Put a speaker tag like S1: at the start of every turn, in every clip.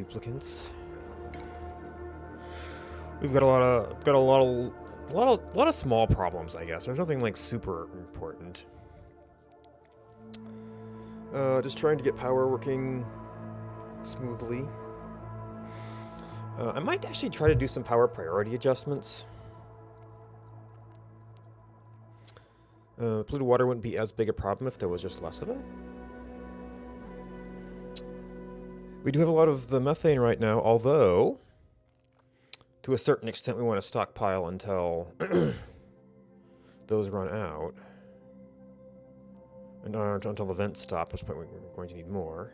S1: duplicants. We've got a lot of small problems, I guess. There's nothing like super important. Just trying to get power working smoothly. I might actually try to do some power priority adjustments. Polluted water wouldn't be as big a problem if there was just less of it. We do have a lot of the methane right now, although to a certain extent we want to stockpile until those run out. And until the vents stop, at which point we're going to need more.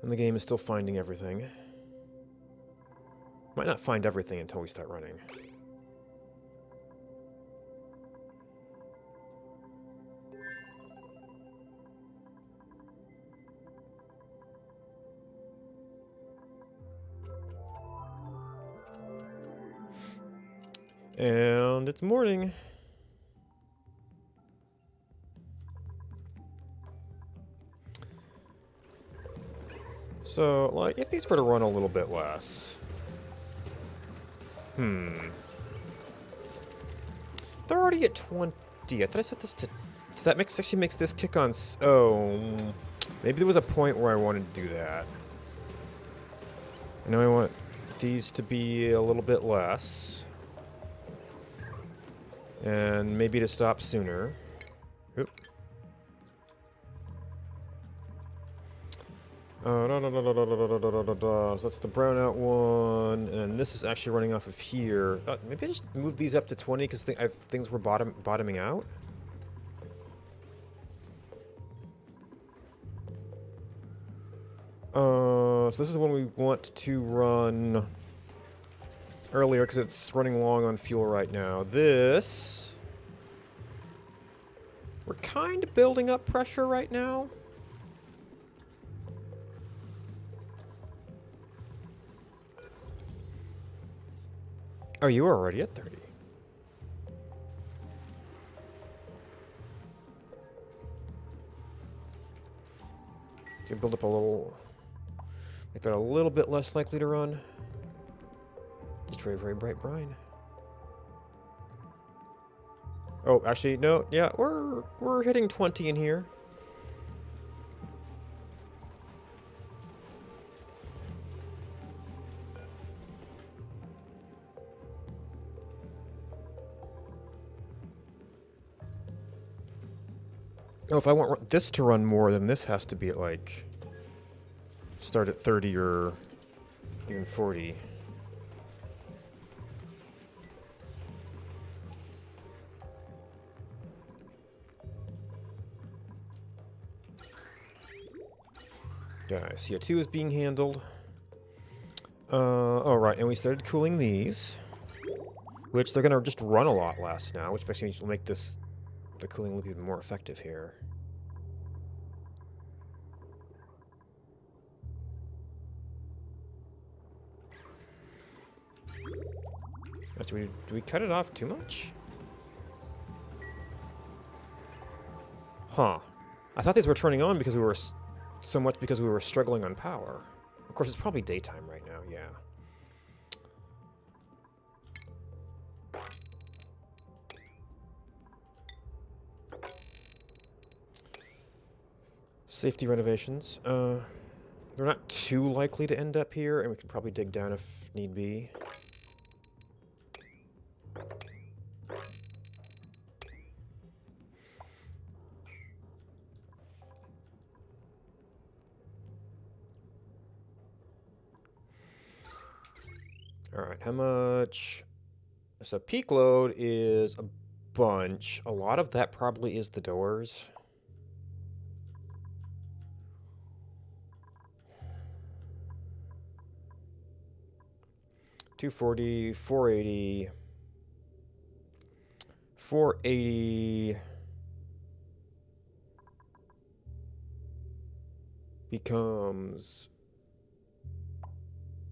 S1: And the game is still finding everything. Might not find everything until we start running. And it's morning. So, like, if these were to run a little bit less... They're already at 20. I thought I set this to... So that actually makes this kick on... Oh... Maybe there was a point where I wanted to do that. I know I want these to be a little bit less. And maybe to stop sooner. Oop. So that's the brownout one, and this is actually running off of here. Maybe I just move these up to 20 because things were bottoming out. So this is when we want to run earlier because it's running long on fuel right now. This, we're kind of building up pressure right now. Oh, you were already at 30. Can build up a little, make that a little bit less likely to run. Just very, very bright brine. Oh, actually, no, yeah, we're hitting 20 in here. Oh, if I want this to run more, then this has to be at, like, start at 30 or even 40. Guys, CO2 is being handled. Oh, right, and we started cooling these, which they're going to just run a lot less now, which basically will make this, the cooling loop even more effective here. Do we cut it off too much? Huh. I thought these were turning on because we were so much because we were struggling on power. Of course, it's probably daytime right now, yeah. Safety renovations. They're not too likely to end up here, and we can probably dig down if need be. Alright, how much? So peak load is a bunch. A lot of that probably is the doors. $240, $480, $480 becomes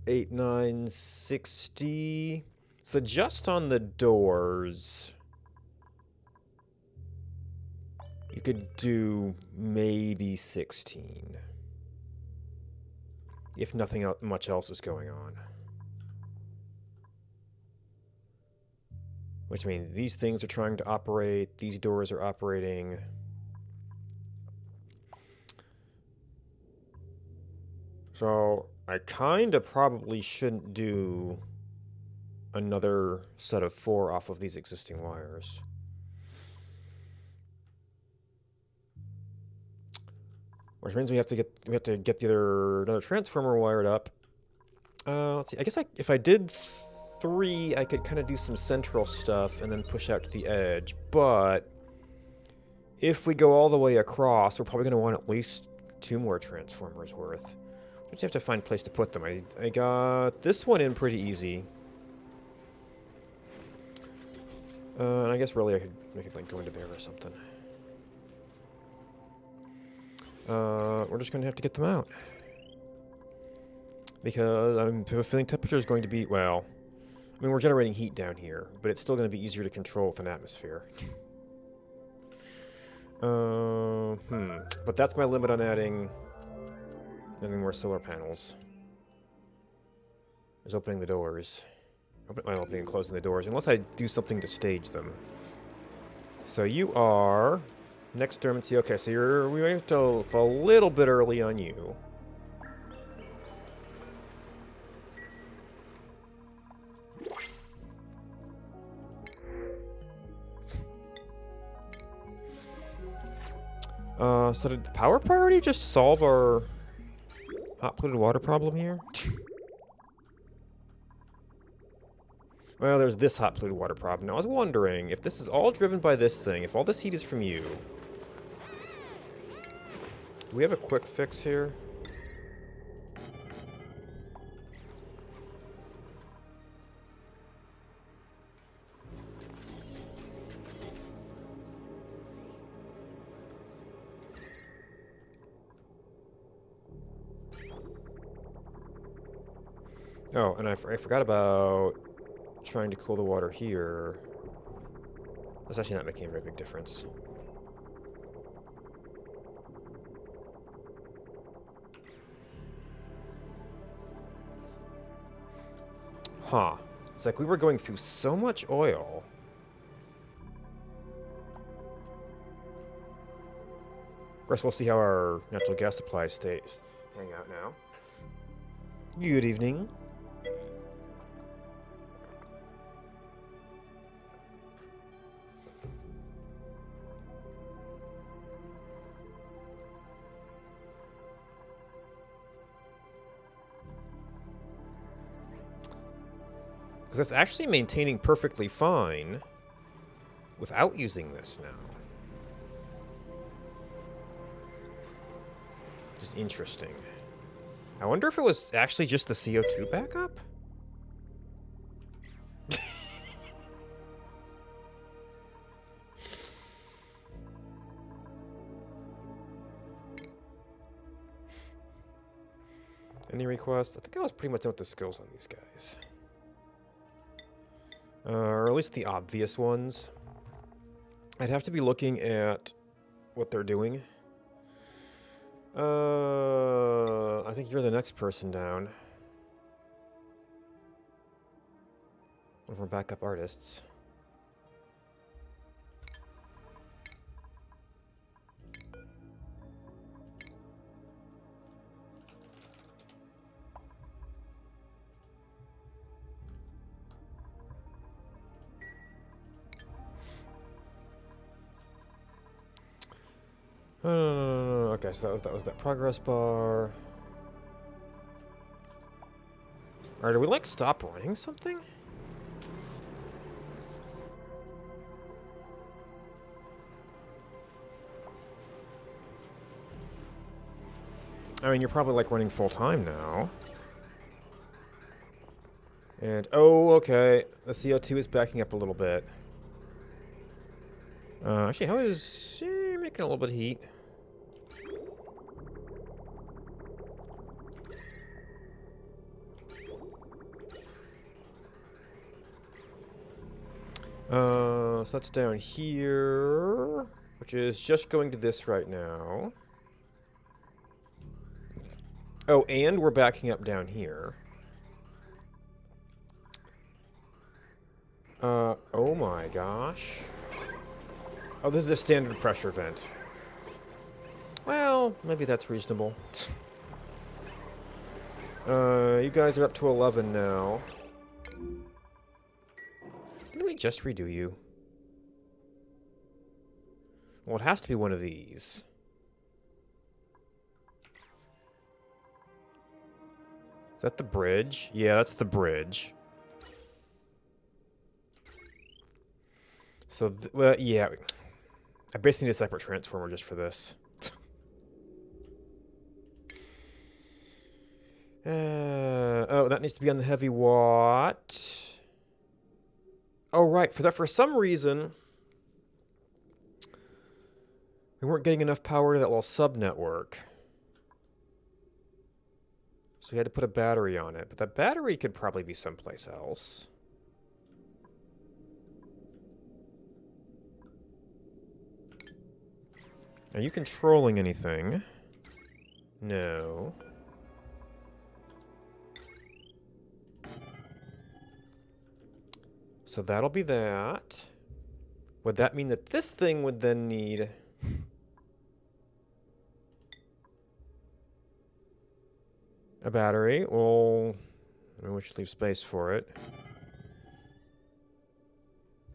S1: $8,960. So just on the doors, You could do maybe 16. If nothing much else is going on. Which means these things are trying to operate, these doors are operating. So I kind of probably shouldn't do another set of 4 off of these existing wires. Which means we have to get another transformer wired up. Let's see. I guess if I did 3, I could kind of do some central stuff and then push out to the edge. But if we go all the way across, we're probably going to want at least 2 more transformers worth. We just have to find a place to put them. I got this one in pretty easy. And I guess really I could like go into there or something. We're just going to have to get them out. Because I'm feeling temperature is going to be, well, I mean, we're generating heat down here, but it's still going to be easier to control with an atmosphere. But that's my limit on adding more solar panels. Is opening the doors. Opening and closing the doors, unless I do something to stage them. So you are next dormancy. Okay, so we have to a little bit early on you. So did the power priority just solve our hot polluted water problem here? Well, there's this hot polluted water problem. Now, I was wondering if this is all driven by this thing, if all this heat is from you. Do we have a quick fix here? Oh, and I forgot about trying to cool the water here. That's actually not making a very big difference. Huh. It's like we were going through so much oil. Of course, we'll see how our natural gas supply stays. Hang out now. Good evening. Because it's actually maintaining perfectly fine without using this now. Just interesting. I wonder if it was actually just the CO2 backup? Any requests? I think I was pretty much done with the skills on these guys. Or at least the obvious ones. I'd have to be looking at what they're doing. I think you're the next person down. One of our backup artists. Okay, so that was that progress bar. Alright, do we like stop running something? I mean, you're probably like running full time now. And, oh, okay. The CO2 is backing up a little bit. Actually, how is she making a little bit of heat? So that's down here. which is just going to this right now. Oh, and we're backing up down here. Oh my gosh. Oh, this is a standard pressure vent. Well, maybe that's reasonable. You guys are up to 11 now. Didn't we just redo you? Well, it has to be one of these. Is that the bridge? Yeah, that's the bridge. So, well, yeah. I basically need a separate transformer just for this. Oh, that needs to be on the heavy watt. Oh, right. For some reason, we weren't getting enough power to that little sub-network. So we had to put a battery on it. But that battery could probably be someplace else. Are you controlling anything? No. So that'll be that. Would that mean that this thing would then need... a battery? Well, we should leave space for it.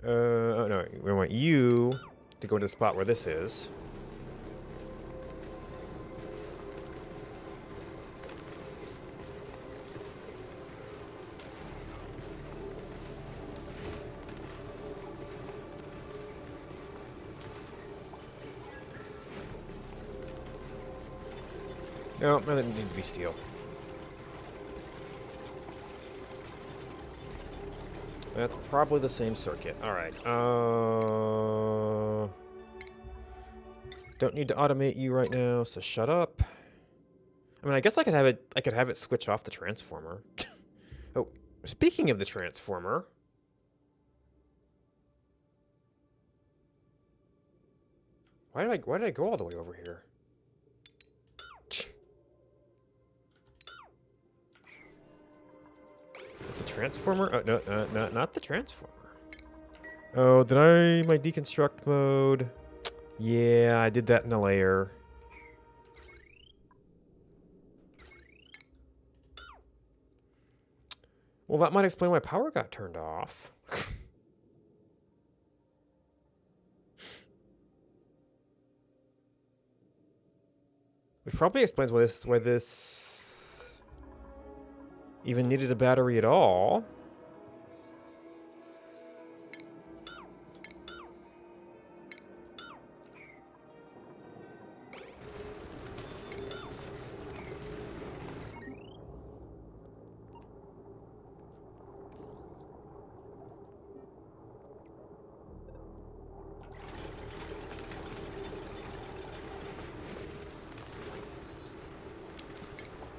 S1: Oh no, we want you to go to the spot where this is. No, that doesn't need to be steel. That's probably the same circuit. Alright. Don't need to automate you right now, so shut up. I mean, I guess I could have it switch off the transformer. Oh, speaking of the transformer. Why did I go all the way over here? The transformer? Oh, no, not the transformer. Oh, did my deconstruct mode? Yeah, I did that in a layer. Well, that might explain why power got turned off. It probably explains why this even needed a battery at all.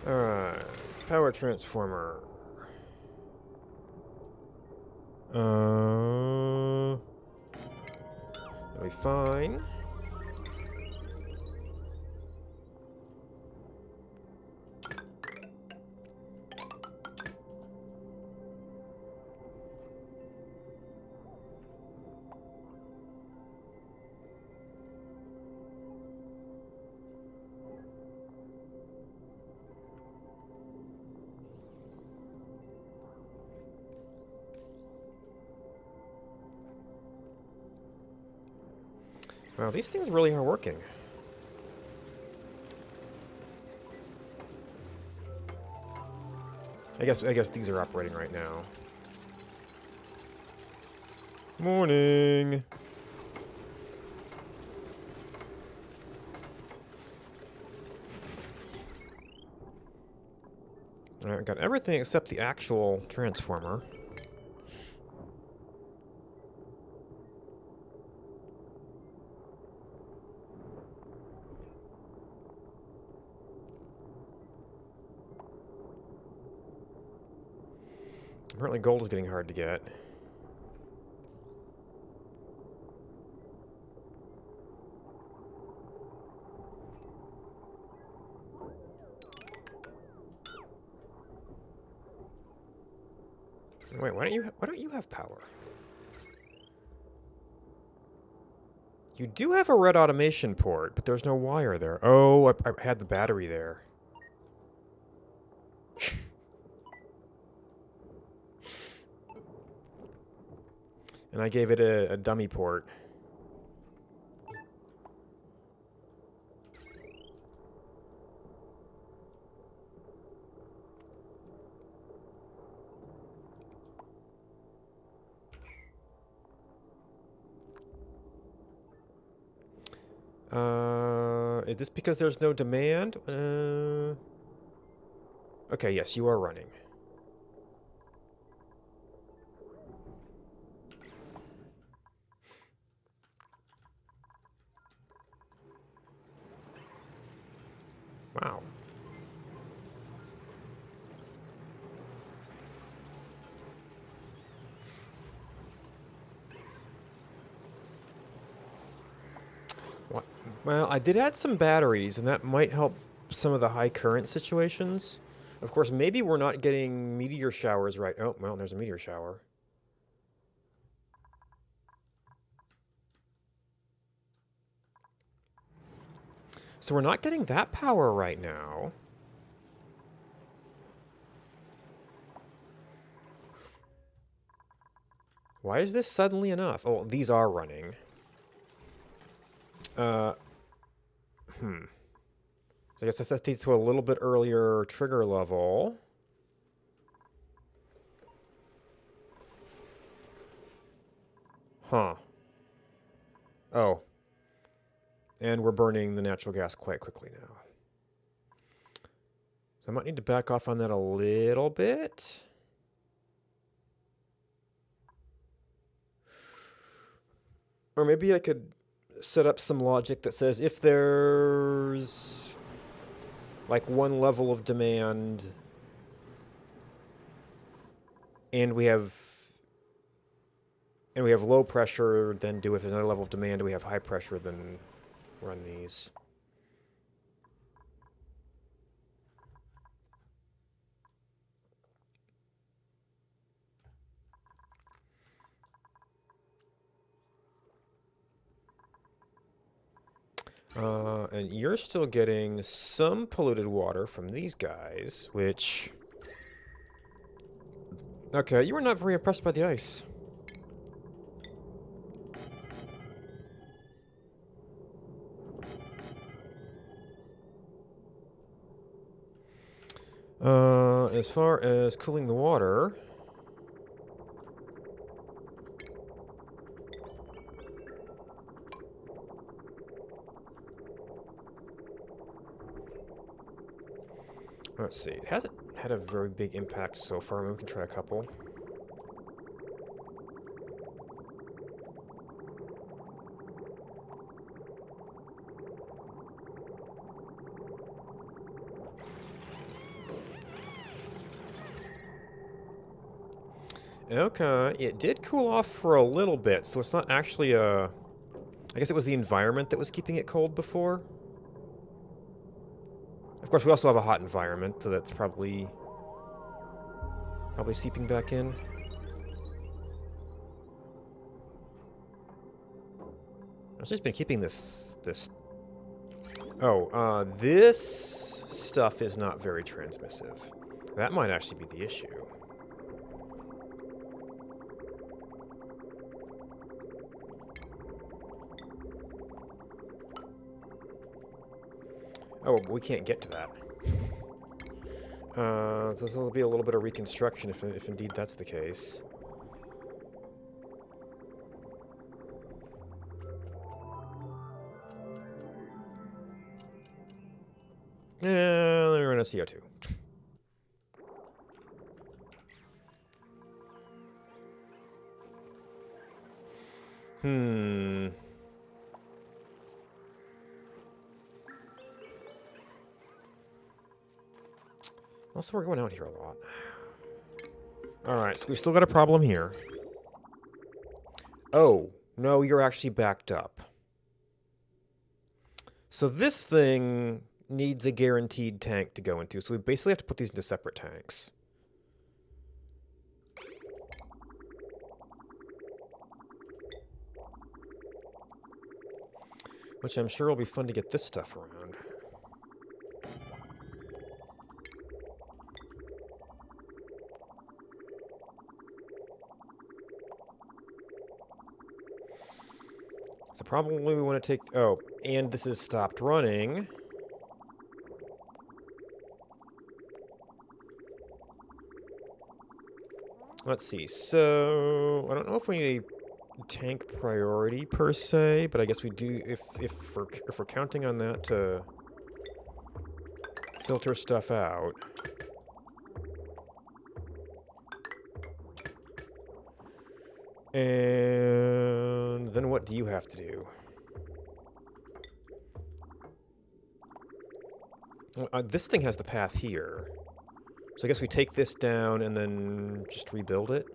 S1: Alright, power transformer. That'll be fine. Wow, these things really are working. I guess these are operating right now. Morning. Alright, got everything except the actual transformer. Apparently gold is getting hard to get. Wait, why don't you have power? You do have a red automation port, but there's no wire there. Oh, I had the battery there. And I gave it a dummy port. Is this because there's no demand? Okay, yes, you are running. Wow. What? Well, I did add some batteries, and that might help some of the high current situations. Of course, maybe we're not getting meteor showers right. Oh, well, there's a meteor shower. So we're not getting that power right now. Why is this suddenly enough? Oh, these are running. So I guess that leads to a little bit earlier trigger level. Huh. Oh. And we're burning the natural gas quite quickly now. So I might need to back off on that a little bit. Or maybe I could set up some logic that says if there's like one level of demand and we have low pressure, then do if there's another level of demand and we have high pressure, then run these. And you're still getting some polluted water from these guys, which... Okay, you were not very impressed by the ice. As far as cooling the water... Let's see, it hasn't had a very big impact so far. Maybe we can try a couple. Okay, it did cool off for a little bit, so it's not actually a... I guess it was the environment that was keeping it cold before. Of course, we also have a hot environment, so that's probably seeping back in. I've just been keeping this... Oh, this stuff is not very transmissive. That might actually be the issue. Oh, we can't get to that. So this will be a little bit of reconstruction if indeed that's the case. Yeah, let me run a CO2. Also, we're going out here a lot. Alright, so we've still got a problem here. Oh, no, you're actually backed up. So this thing needs a guaranteed tank to go into, so we basically have to put these into separate tanks. Which I'm sure will be fun to get this stuff around. So probably we want to take... Oh, and this is stopped running. Let's see. So I don't know if we need a tank priority per se, but I guess we do if we're counting on that to filter stuff out. And then what do you have to do? This thing has the path here. So I guess we take this down and then just rebuild it.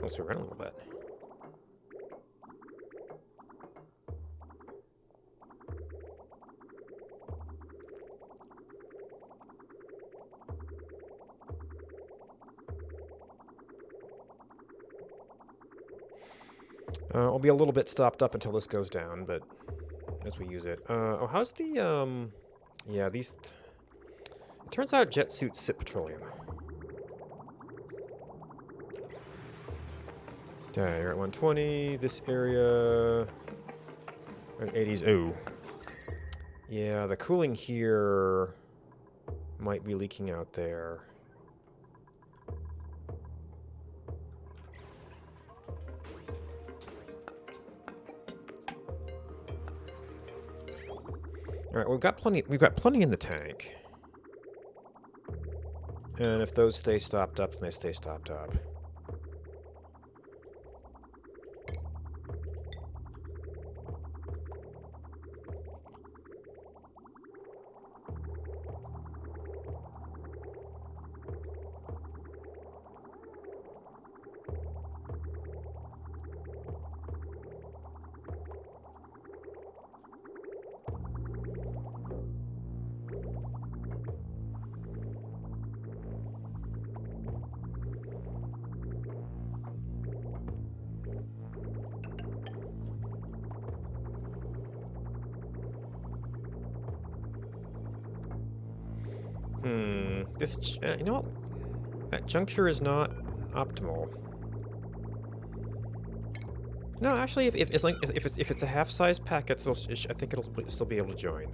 S1: Let's run a little bit. We'll be a little bit stopped up until this goes down, but as we use it. Oh, how's the, yeah, these... It turns out jet suits sip petroleum. Okay, you're at 120. This area... At 80s. Oh. Yeah, the cooling here might be leaking out there. All right, we've got plenty in the tank. And if those stay stopped up, then they stay stopped up. This, you know what? That juncture is not optimal. No, actually, if it's a half-size packet, I think it'll still be able to join.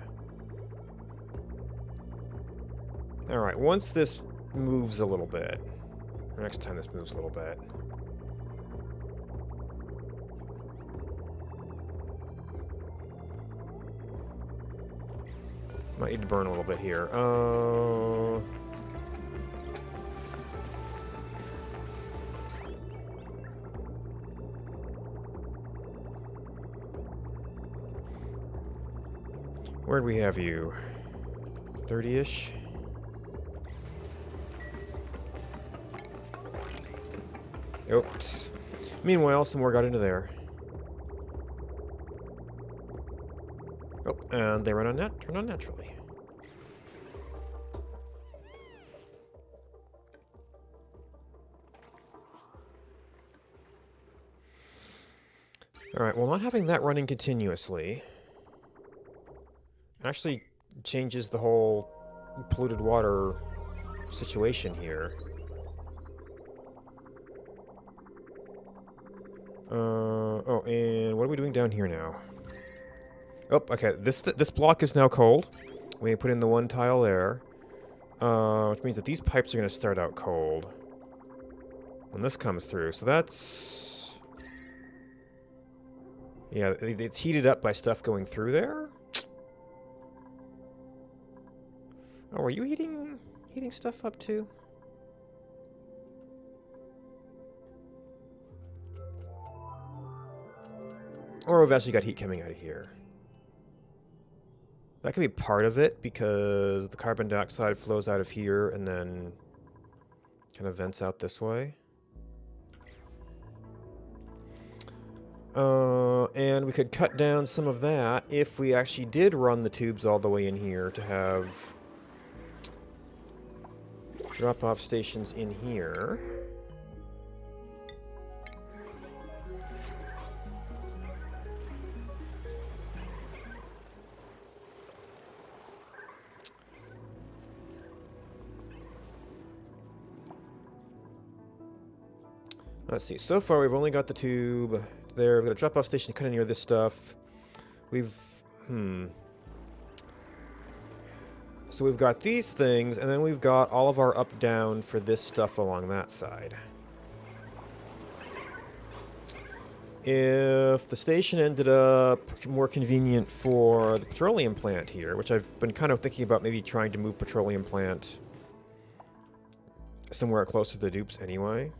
S1: All right, once this moves a little bit, or next time this moves a little bit. Might need to burn a little bit here. Where'd we have you? 30-ish? Oops. Meanwhile, some more got into there. Oh, and they turn on naturally. Alright, well, not having that running continuously actually changes the whole polluted water situation here. Oh, and what are we doing down here now? Oh, okay, this block is now cold. We put in the one tile there. Which means that these pipes are going to start out cold when this comes through. So that's... Yeah, it's heated up by stuff going through there? Oh, are you heating stuff up too? Or we've actually got heat coming out of here. That could be part of it, because the carbon dioxide flows out of here and then kind of vents out this way. And we could cut down some of that if we actually did run the tubes all the way in here to have drop-off stations in here. Let's see. So far, we've only got the tube there. We've got a drop-off station kind of near this stuff. So we've got these things, and then we've got all of our up-down for this stuff along that side. If the station ended up more convenient for the petroleum plant here, which I've been kind of thinking about maybe trying to move petroleum plant somewhere close to the dupes anyway.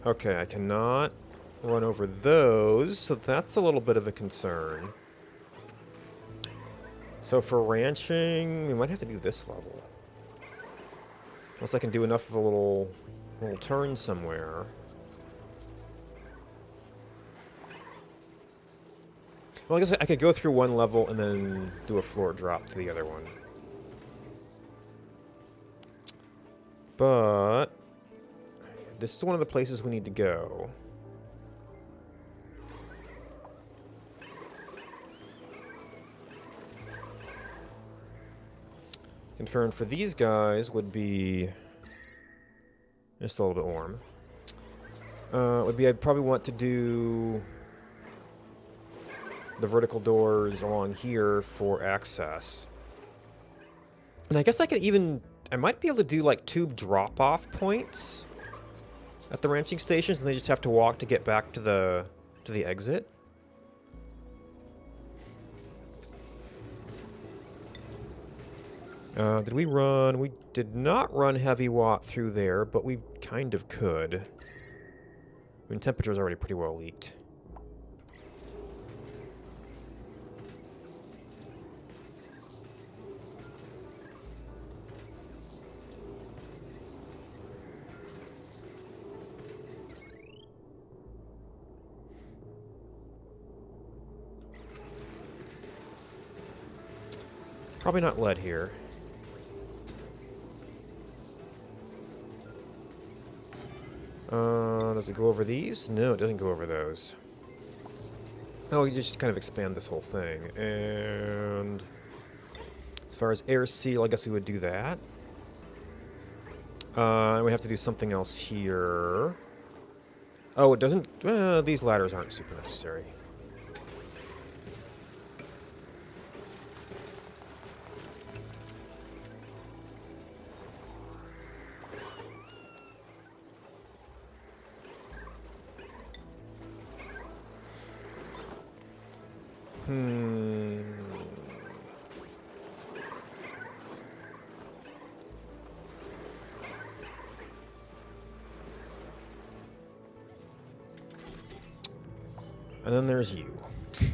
S1: Okay, I cannot run over those, so that's a little bit of a concern. So for ranching, we might have to do this level. Unless I can do enough of a little turn somewhere. Well, I guess I could go through one level and then do a floor drop to the other one. But this is one of the places we need to go. Confirm for these guys would be just a little bit warm. Would be I'd probably want to do the vertical doors along here for access. And I guess I could even... I might be able to do, like, tube drop-off points at the ranching stations, and they just have to walk to get back to the exit. Did we run? We did not run heavy watt through there, but we kind of could. I mean, temperature's already pretty well leaked. Probably not lead here. Does it go over these? No, it doesn't go over those. Oh, you just kind of expand this whole thing. And as far as air seal, I guess we would do that. We have to do something else here. Oh, it doesn't... these ladders aren't super necessary. And then there's you. Did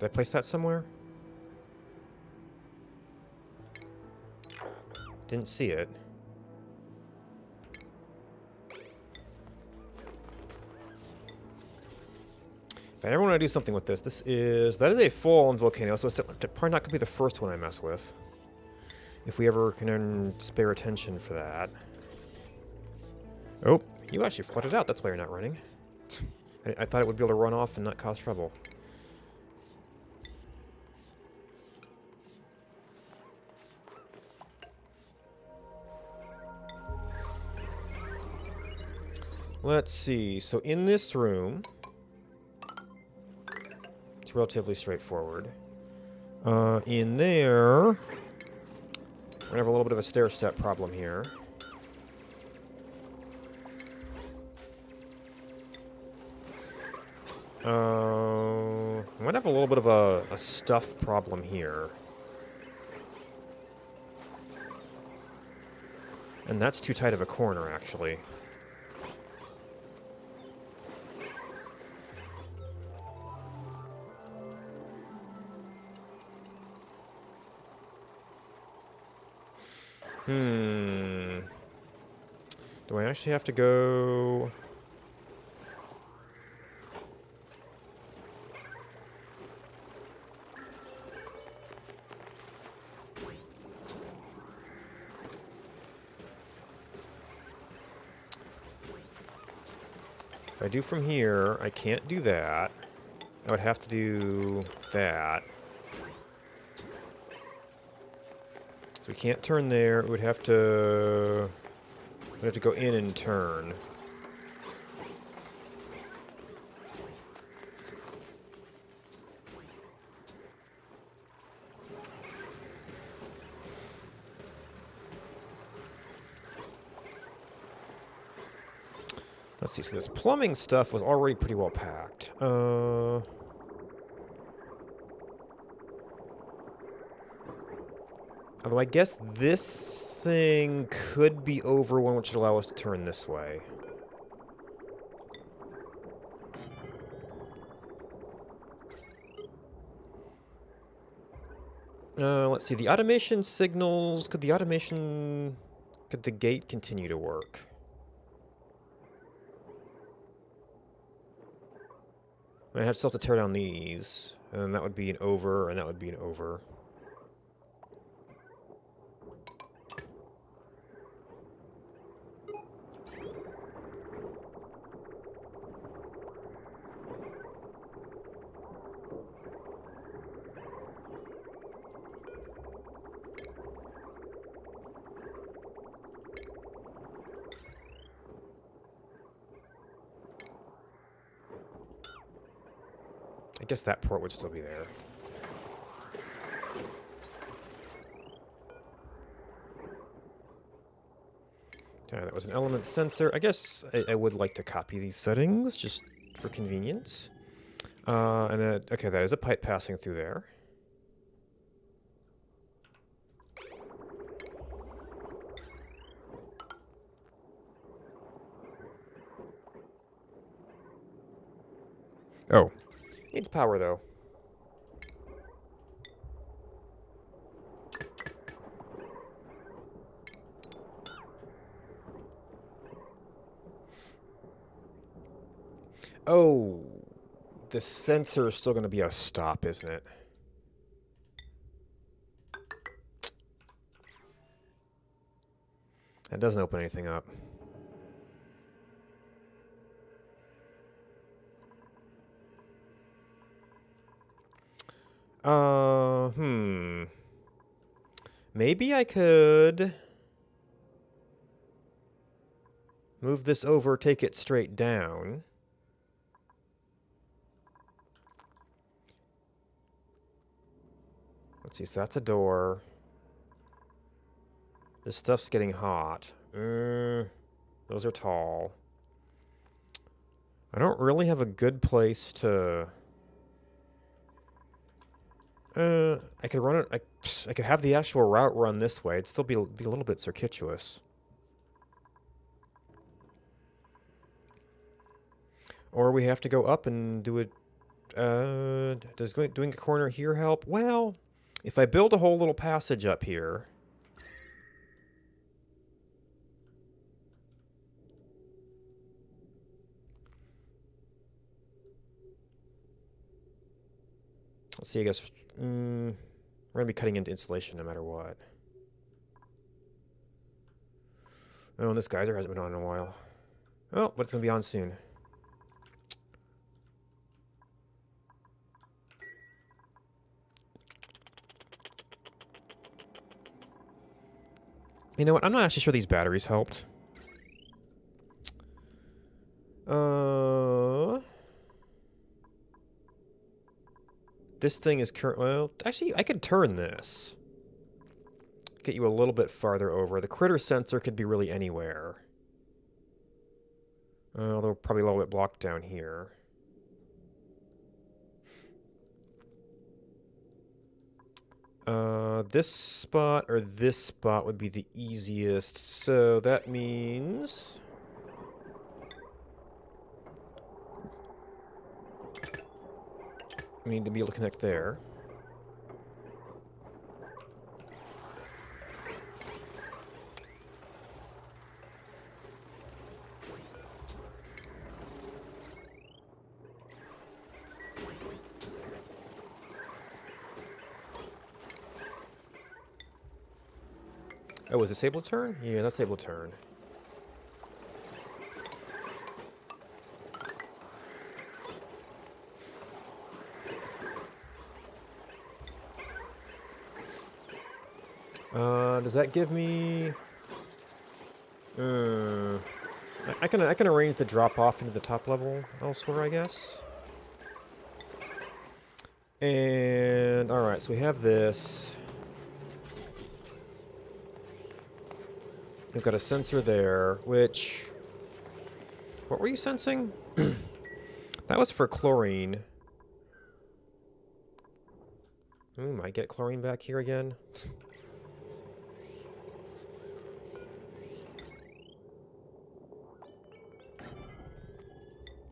S1: I place that somewhere? Didn't see it. If I ever want to do something with this, that is a full-on volcano, so it's probably not going to be the first one I mess with. If we ever can spare attention for that. Oh, you actually flooded out, that's why you're not running. I thought it would be able to run off and not cause trouble. Let's see, so in this room... relatively straightforward. In there, we're gonna have a little bit of a stair-step problem here. Might have a little bit of a stuff problem here. And that's too tight of a corner, actually. Hmm. Do I actually have to go... If I do from here, I can't do that. I would have to do that. So we can't turn there. We would have to... We'd have to go in and turn. Let's see, so this plumbing stuff was already pretty well packed. Although I guess this thing could be over one, which would allow us to turn this way. Let's see, the automation signals... Could the gate continue to work? I still have to tear down these, and that would be an over, and that would be an over. I guess that port would still be there. Okay, that was an element sensor. I guess I would like to copy these settings, just for convenience. And then, okay, that is a pipe passing through there. Oh. Needs power, though. Oh. The sensor is still going to be a stop, isn't it? That doesn't open anything up. Maybe I could move this over, take it straight down. Let's see, so that's a door. This stuff's getting hot. Those are tall. I don't really have a good place to... I could run it... I could have the actual route run this way. It'd still be a little bit circuitous. Or we have to go up and do it... does doing a corner here help? Well, if I build a whole little passage up here... Let's see, I guess... we're going to be cutting into insulation no matter what. Oh, and this geyser hasn't been on in a while. Oh, but it's going to be on soon. You know what? I'm not actually sure these batteries helped. This thing is current... Well, actually, I could turn this. Get you a little bit farther over. The critter sensor could be really anywhere. Although probably a little bit blocked down here. This spot or this spot would be the easiest. So that means... we need to be able to connect there. Oh, is this able to turn? Yeah, that's able to turn. Does that give me... I can arrange the drop off into the top level elsewhere, I guess. And alright, so we have this. We've got a sensor there, which... What were you sensing? That was for chlorine. Might get chlorine back here again.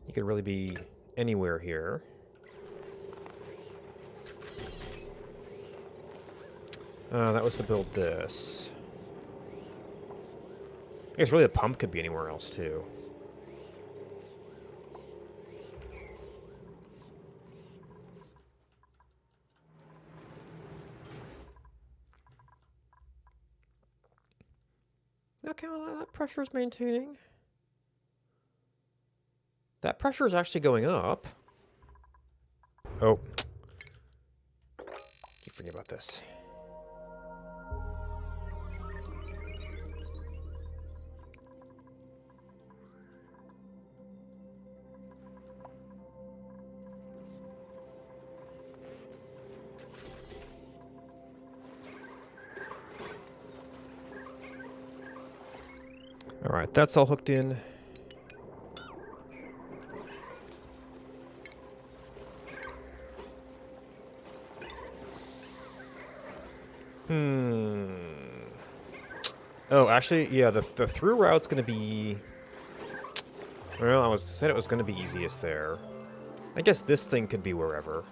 S1: You could really be anywhere here. That was to build this. I guess really the pump could be anywhere else too. Okay, well, that pressure is maintaining. That pressure is actually going up. Oh. Keep forgetting about this. Alright, that's all hooked in. Oh, actually, yeah, the through route's gonna be... Well, I said it was gonna be easiest there. I guess this thing could be wherever.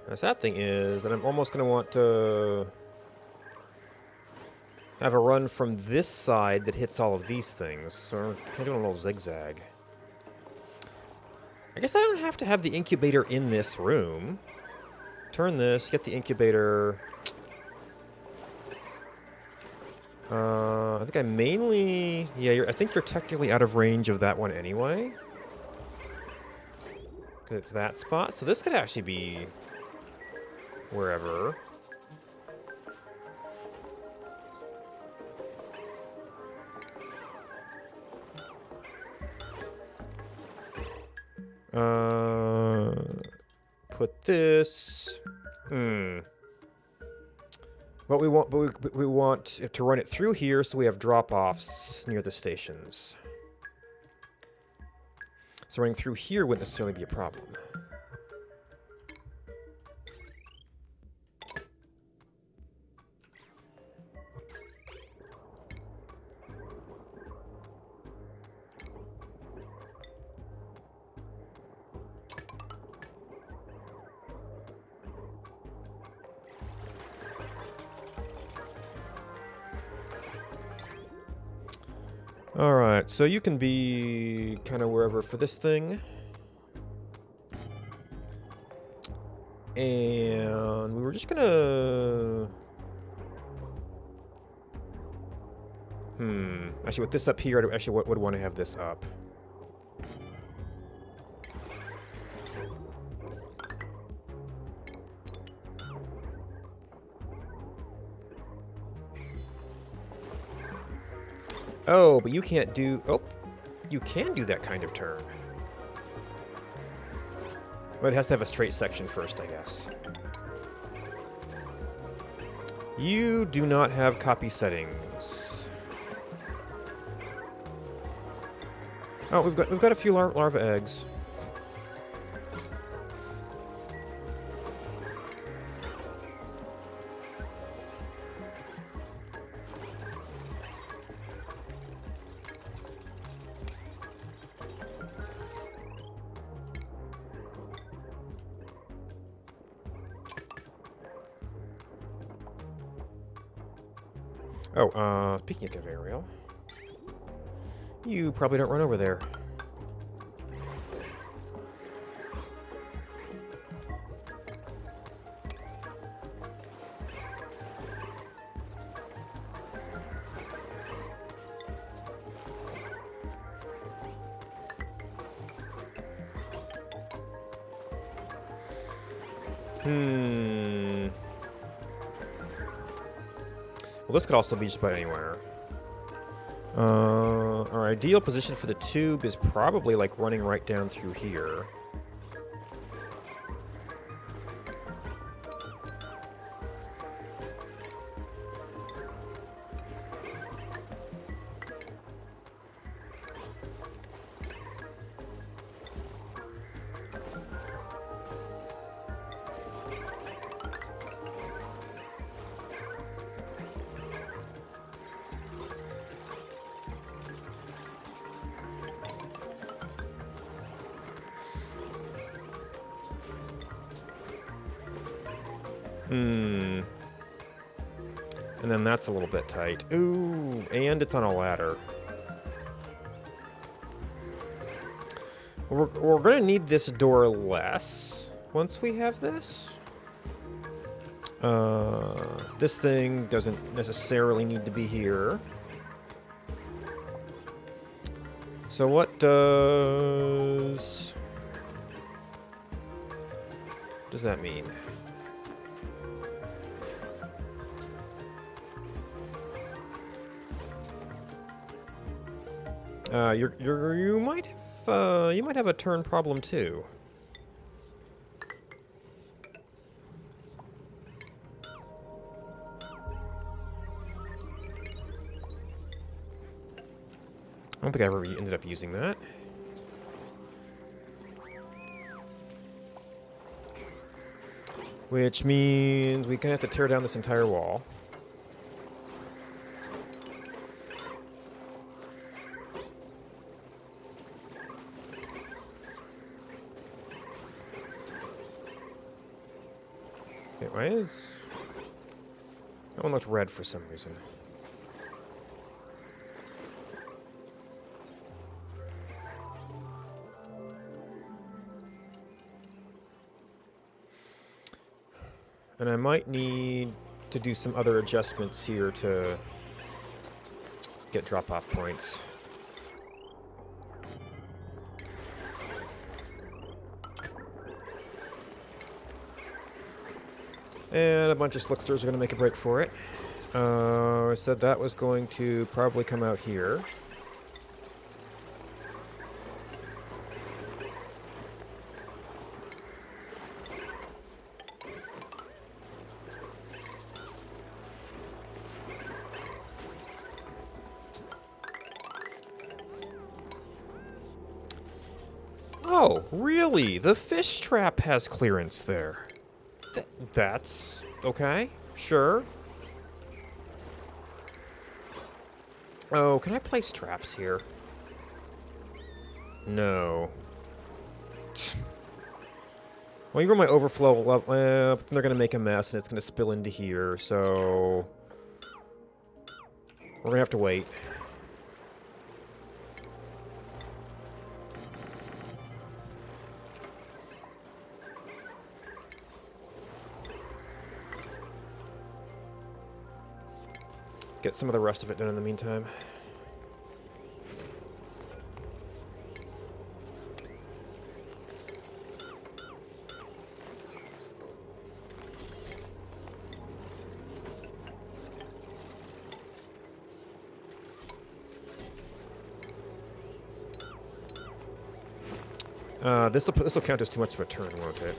S1: The sad thing is that I'm almost going to want to have a run from this side that hits all of these things. So I'm kind of doing a little zigzag. I guess I don't have to have the incubator in this room. Turn this, get the incubator. I think I mainly... Yeah, I think you're technically out of range of that one anyway. Because it's that spot. So this could actually be... wherever. Put this. What we want, but we want to run it through here, so we have drop-offs near the stations. So running through here wouldn't necessarily be a problem. Alright, so you can be kind of wherever for this thing. And we were just gonna... Actually, with this up here, I actually would want to have this up. Oh, but you can't do... Oh, you can do that kind of turn. But it has to have a straight section first, I guess. You do not have copy settings. Oh, we've got a few larva eggs. Oh, speaking of conveyor rail, you probably don't run over there. Well, this could also be just about anywhere. Our ideal position for the tube is probably like running right down through here. And then that's a little bit tight. Ooh, and it's on a ladder. We're going to need this door less once we have this. This thing doesn't necessarily need to be here. So what does that mean? You might have a turn problem too. I don't think I ever ended up using that. Which means we kind of have to tear down this entire wall. Okay, why is... That one looked red for some reason. And I might need to do some other adjustments here to get drop-off points. And a bunch of slicksters are going to make a break for it. I said that was going to probably come out here. Oh, really? The fish trap has clearance there. That's okay. Sure. Oh, can I place traps here? No. Well, you run my overflow level, but then they're going to make a mess and it's going to spill into here, so... We're going to have to wait. Get some of the rest of it done in the meantime. This will count as too much of a turn, won't it?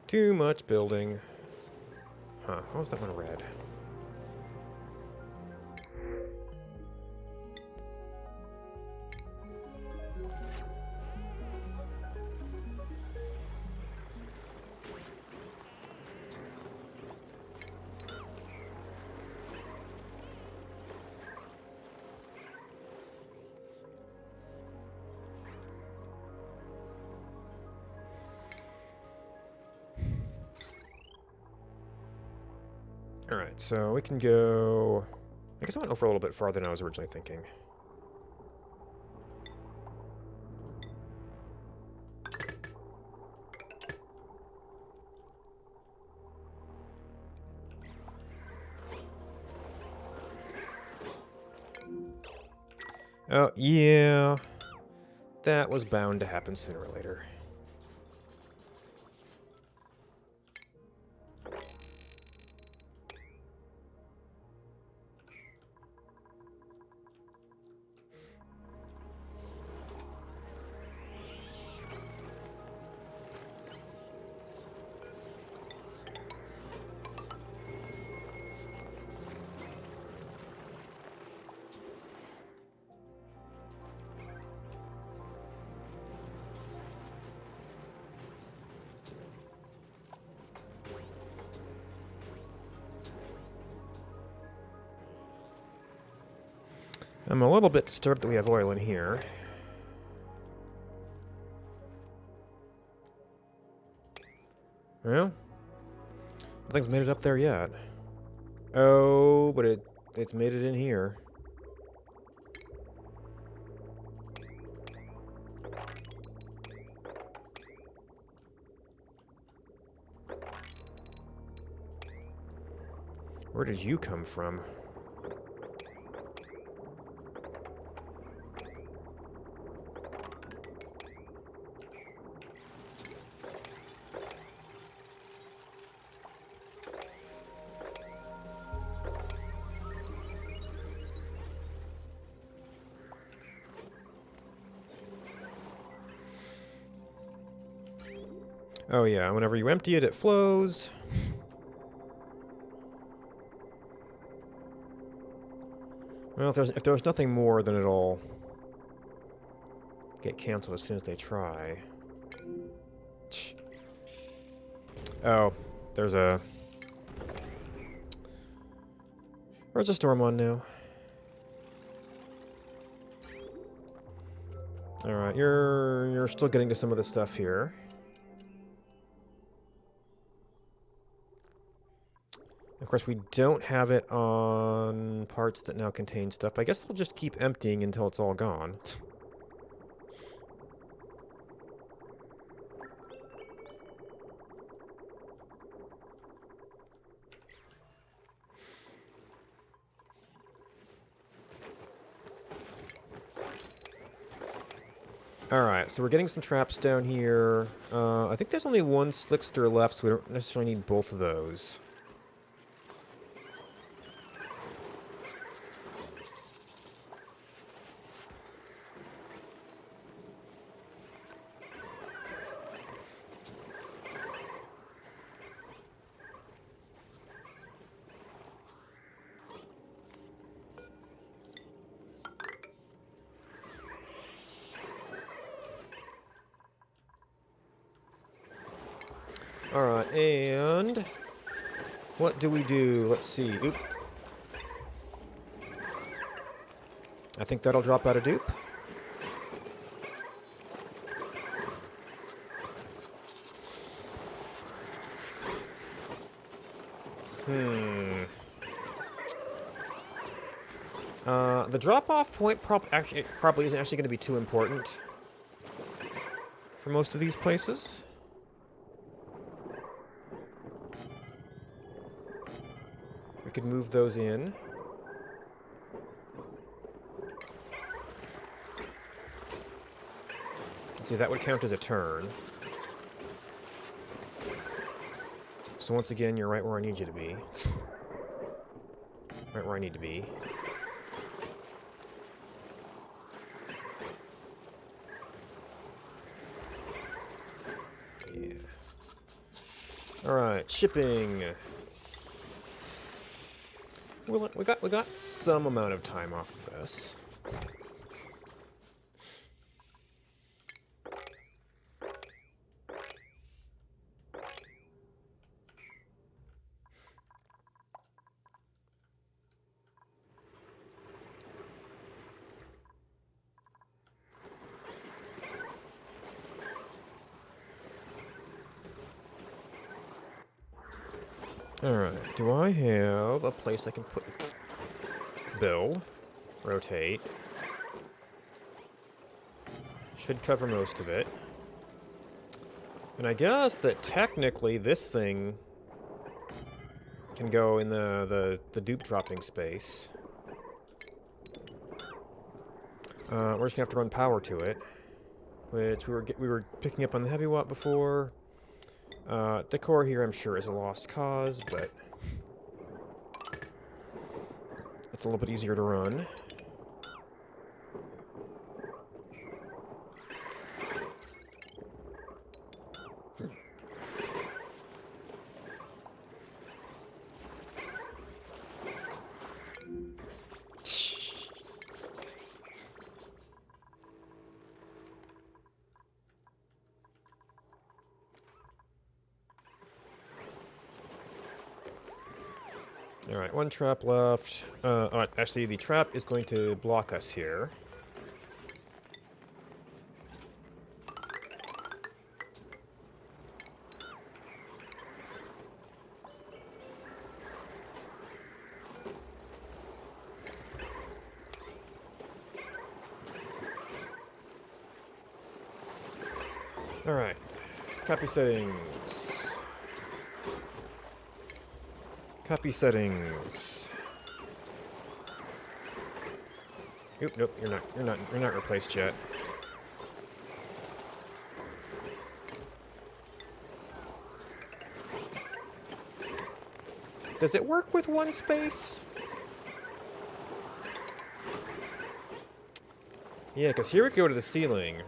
S1: Too much building. Huh, how was that one red? Alright, so we can go... I guess I went over a little bit farther than I was originally thinking. Oh, yeah. That was bound to happen sooner or later. I'm a little bit disturbed that we have oil in here. Well, nothing's made it up there yet. Oh, but it's made it in here. Where did you come from? Oh yeah, whenever you empty it, it flows. Well, if there's nothing more, then it'll get canceled as soon as they try. Oh, there's a... Where's a storm on now? Alright, you're still getting to some of the stuff here. Of course, we don't have it on parts that now contain stuff. I guess they'll just keep emptying until it's all gone. Alright, so we're getting some traps down here. I think there's only one slickster left, so we don't necessarily need both of those. Alright, and... what do we do? Let's see. Oop. I think that'll drop out of dupe. The drop-off point probably isn't actually going to be too important for most of these places. We could move those in. See, that would count as a turn. So once again, you're right where I need you to be. Right where I need to be. Yeah. Alright, shipping. We got some amount of time off of this. Alright, do I have a place I can put... Build. Rotate. Should cover most of it. And I guess that technically this thing can go in the dupe dropping space. We're just gonna have to run power to it, which we were picking up on the heavy watt before. Decor here, I'm sure, is a lost cause, but it's a little bit easier to run. Alright, one trap left. Actually, the trap is going to block us here. Alright, copy settings. Copy settings. Oop, nope, you're not replaced yet. Does it work with one space? Yeah, because here we go to the ceiling.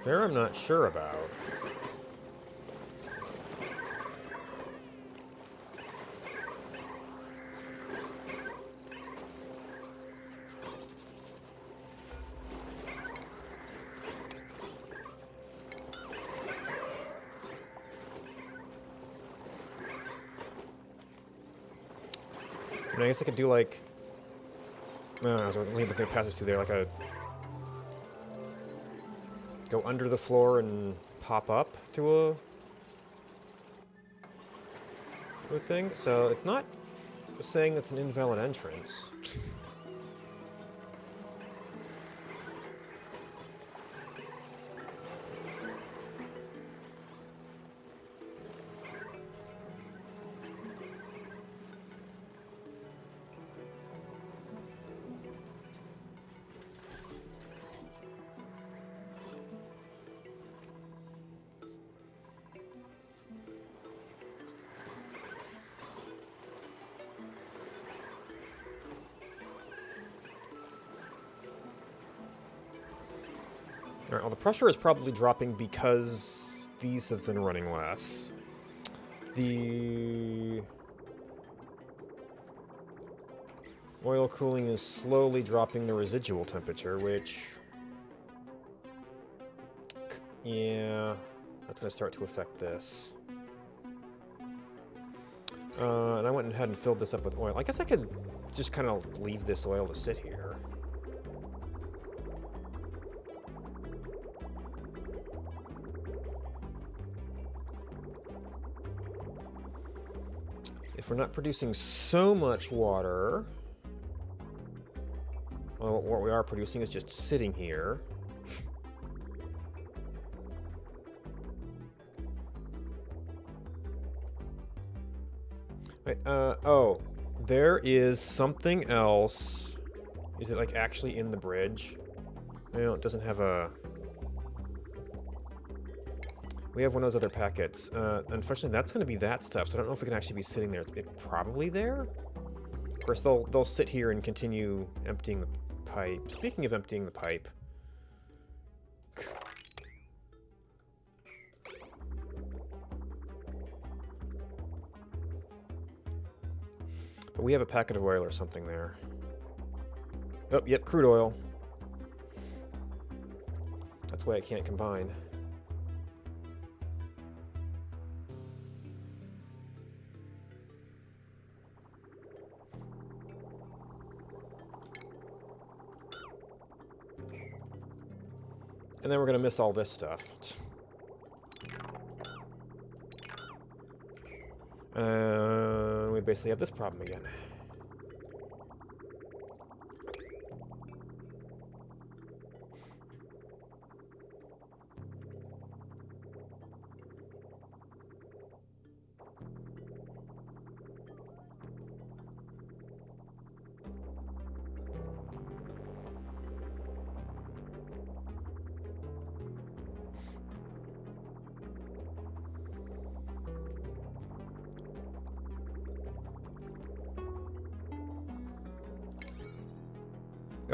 S1: There I'm not sure about. I mean, I guess I could do like... No, I was looking at passes through there, like a... Go under the floor and pop up to a thing. So it's not saying it's an invalid entrance. Alright, well the pressure is probably dropping because these have been running less. The oil cooling is slowly dropping the residual temperature, which... Yeah, that's going to start to affect this. And I went ahead and filled this up with oil. I guess I could just kind of leave this oil to sit here. If we're not producing so much water... Well, what we are producing is just sitting here. Wait, oh. There is something else. Is it, like, actually in the bridge? No, it doesn't have a... We have one of those other packets. Unfortunately, that's going to be that stuff, so I don't know if it can actually be sitting there. It's probably there? Of course, they'll sit here and continue emptying the pipe. Speaking of emptying the pipe, but we have a packet of oil or something there. Oh, yep, crude oil. That's why I can't combine. And then we're going to miss all this stuff. We basically have this problem again.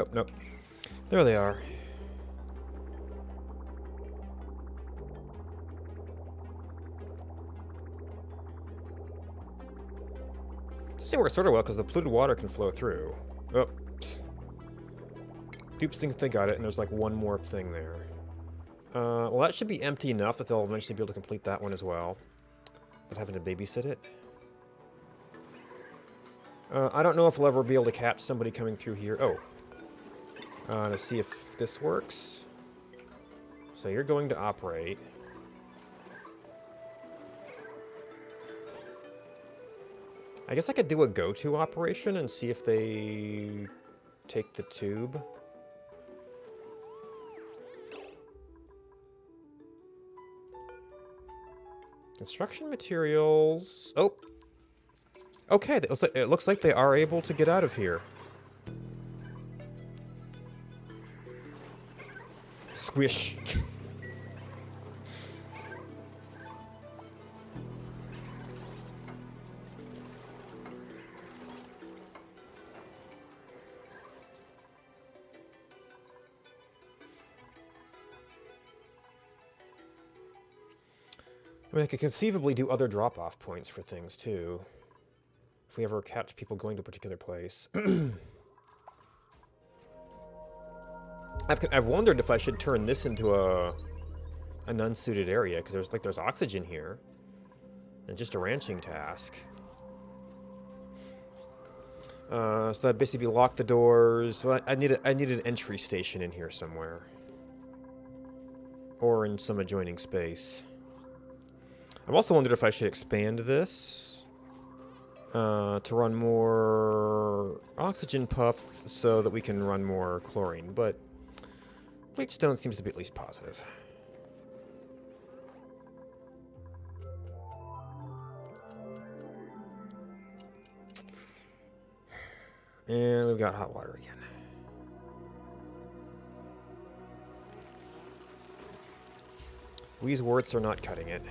S1: Oh, nope. There they are. This thing works sort of well because the polluted water can flow through. Oh, psst. Dupes thinks they got it, and there's like one more thing there. Well, that should be empty enough that they'll eventually be able to complete that one as well. Without having to babysit it. I don't know if we'll ever be able to catch somebody coming through here. Oh. To see if this works. So you're going to operate. I guess I could do a go-to operation and see if they take the tube. Construction materials. Oh. Okay, it looks like they are able to get out of here. Squish. I mean, I could conceivably do other drop-off points for things, too. If we ever catch people going to a particular place. I've wondered if I should turn this into an unsuited area, because there's oxygen here. And just a ranching task. So that'd basically lock the doors. Well, I need an entry station in here somewhere. Or in some adjoining space. I've also wondered if I should expand this to run more oxygen puffs so that we can run more chlorine, but bleachstone seems to be at least positive. And we've got hot water again. These warts are not cutting it.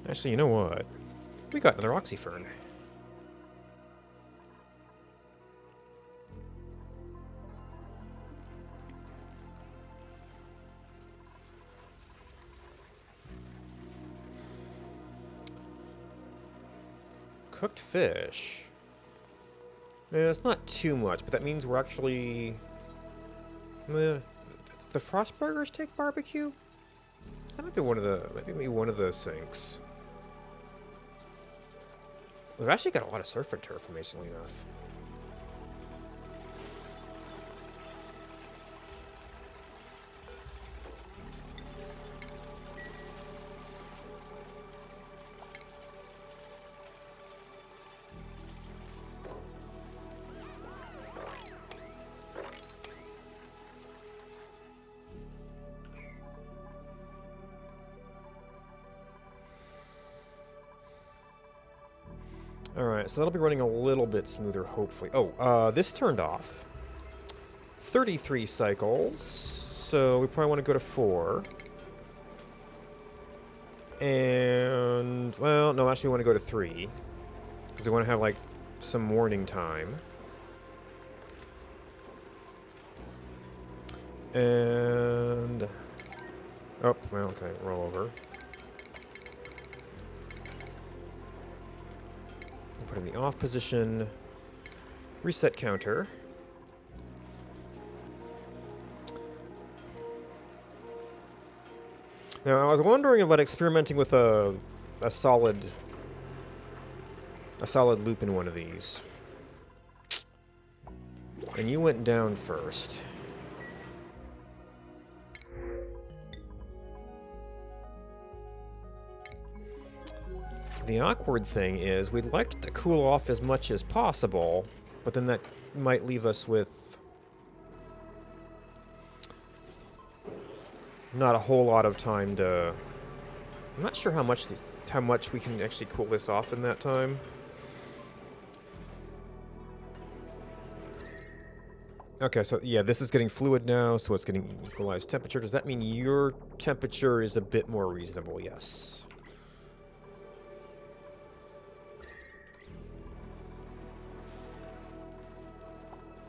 S1: Actually, you know what? We got another oxyfern. Cooked fish. Yeah, it's not too much, but that means we're actually... the Frostburgers take barbecue? That might be one of the sinks. We've actually got a lot of surf and turf, amazingly enough. Alright, so that'll be running a little bit smoother, hopefully. Oh, this turned off. 33 cycles, so we probably want to go to 4. And, well, no, actually we want to go to 3. Because we want to have, like, some warning time. And... oh, well, okay, roll over. Put in the off position. Reset counter. Now, I was wondering about experimenting with a solid loop in one of these. And you went down first. The awkward thing is we'd like to cool off as much as possible, but then that might leave us with not a whole lot of time to... I'm not sure how much we can actually cool this off in that time. Okay, so yeah, this is getting fluid now, so it's getting equalized temperature. Does that mean your temperature is a bit more reasonable? Yes.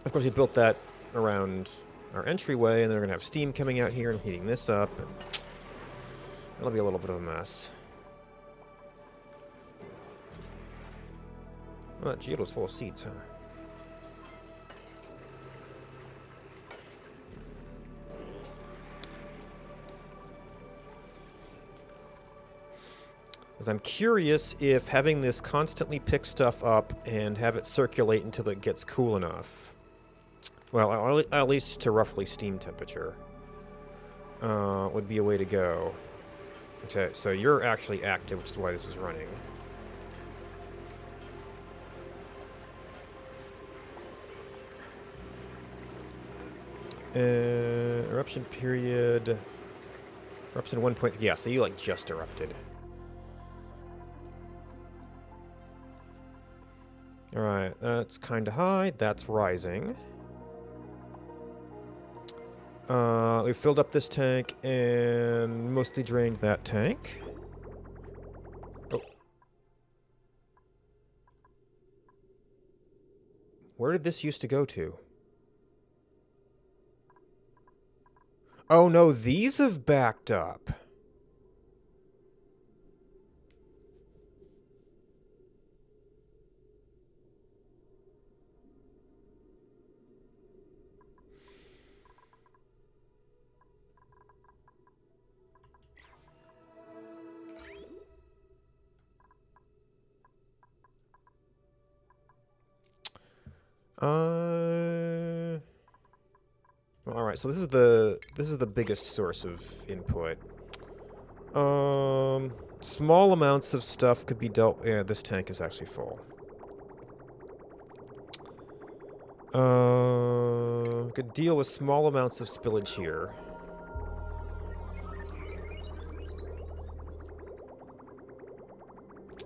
S1: Of course, we built that around our entryway, and then we're going to have steam coming out here and heating this up. And it'll be a little bit of a mess. Well, that geode's full of seeds, huh? Because I'm curious if having this constantly pick stuff up and have it circulate until it gets cool enough. Well, at least to roughly steam temperature. Would be a way to go. Okay, so you're actually active, which is why this is running. Eruption period. Eruption 1 point... yeah, so you, like, just erupted. Alright, that's kind of high. That's rising. We filled up this tank and mostly drained that tank. Oh. Where did this used to go to? Oh no, these have backed up. All right, so this is the biggest source of input. Small amounts of stuff could be dealt... yeah, this tank is actually full. Could deal with small amounts of spillage here.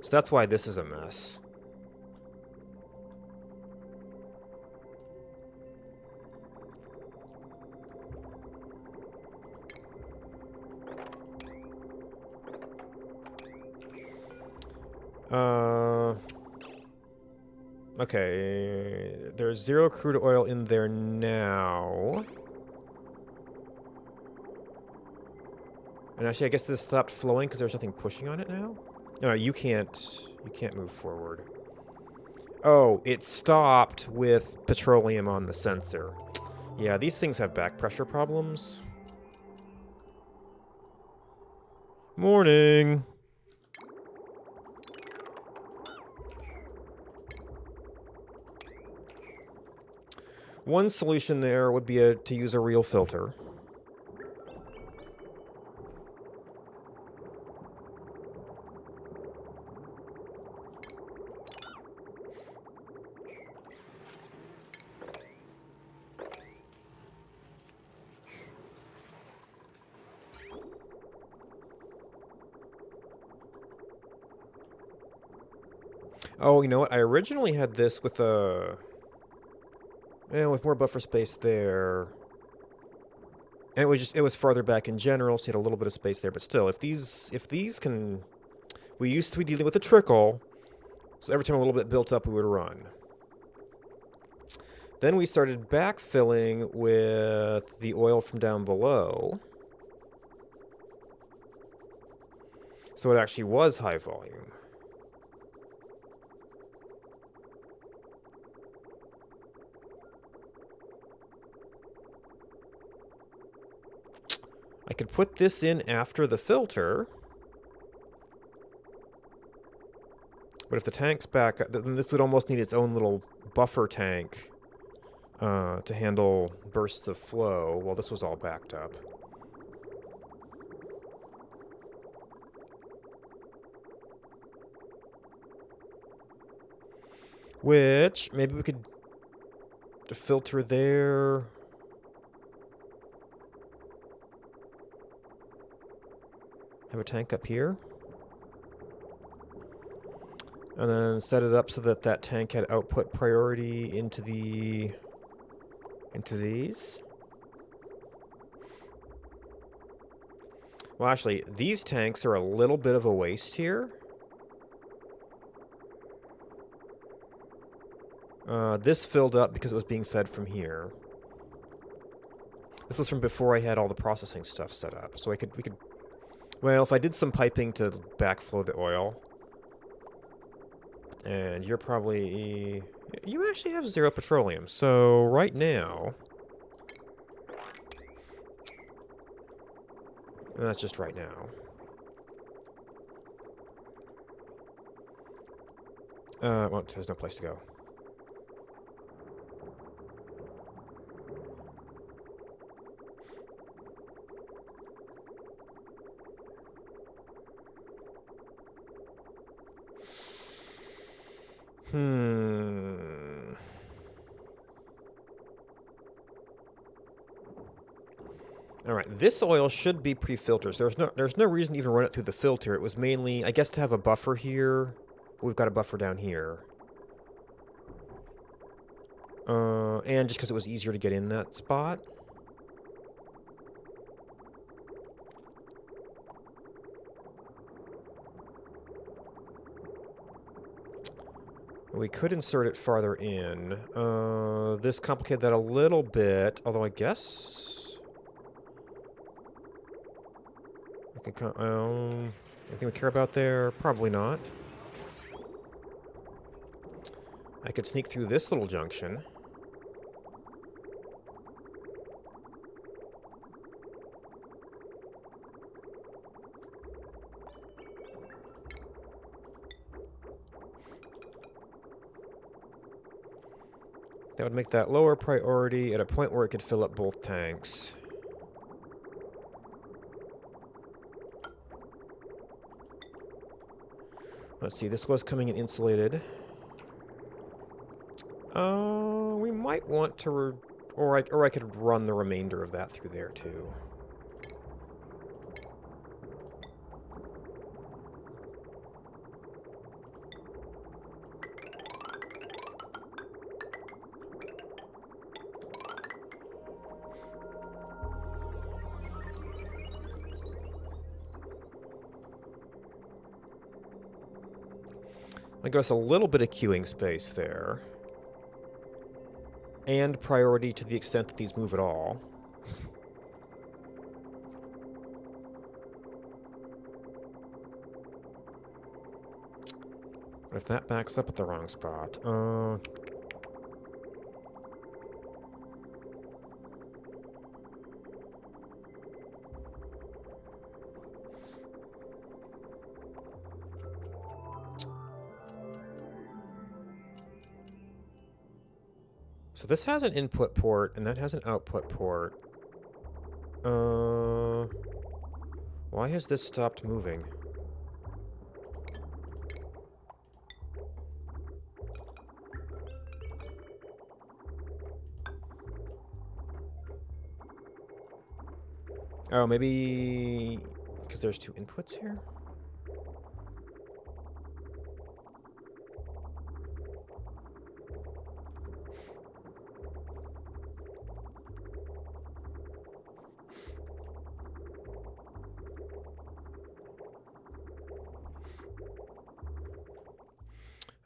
S1: So that's why this is a mess. Okay, there's 0 crude oil in there now. And actually, I guess this stopped flowing because there's nothing pushing on it now? No, you can't move forward. Oh, it stopped with petroleum on the sensor. Yeah, these things have back pressure problems. Morning! One solution there would be to use a real filter. Oh, you know what? I originally had this with a... with more buffer space there. And it was farther back in general, so you had a little bit of space there. But still, if these can... We used to be dealing with a trickle, so every time a little bit built up, we would run. Then we started backfilling with the oil from down below. So it actually was high volume. I could put this in after the filter. But if the tank's back, then this would almost need its own little buffer tank to handle bursts of flow while this was all backed up. Which, maybe we could filter there. Have a tank up here. And then set it up so that that tank had output priority into these. Well, actually, these tanks are a little bit of a waste here. This filled up because it was being fed from here. This was from before I had all the processing stuff set up. So we could... Well, if I did some piping to backflow the oil... And you're probably... You actually have 0 petroleum. So right now... And that's just right now. Well, there's no place to go. Alright, this oil should be pre-filtered. So there's no reason to even run it through the filter. It was mainly, I guess, to have a buffer here. We've got a buffer down here. And just because it was easier to get in that spot. We could insert it farther in. This complicated that a little bit, although I guess... anything we care about there? Probably not. I could sneak through this little junction. That would make that lower priority at a point where it could fill up both tanks. Let's see, this was coming in insulated. We might want to... Or I could run the remainder of that through there, too. I give us a little bit of queuing space there. And priority to the extent that these move at all. If that backs up at the wrong spot. So this has an input port, and that has an output port. Why has this stopped moving? Oh, maybe... because there's 2 inputs here?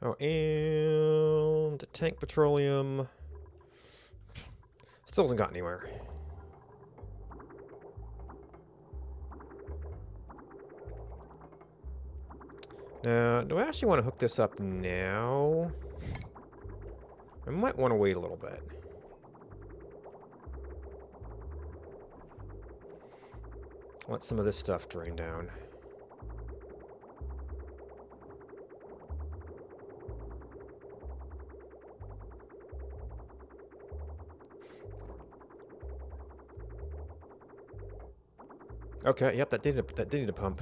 S1: Oh, and tank petroleum. Still hasn't got anywhere. Now, do I actually want to hook this up now? I might want to wait a little bit. Let some of this stuff drain down. Okay, yep, that did need a pump.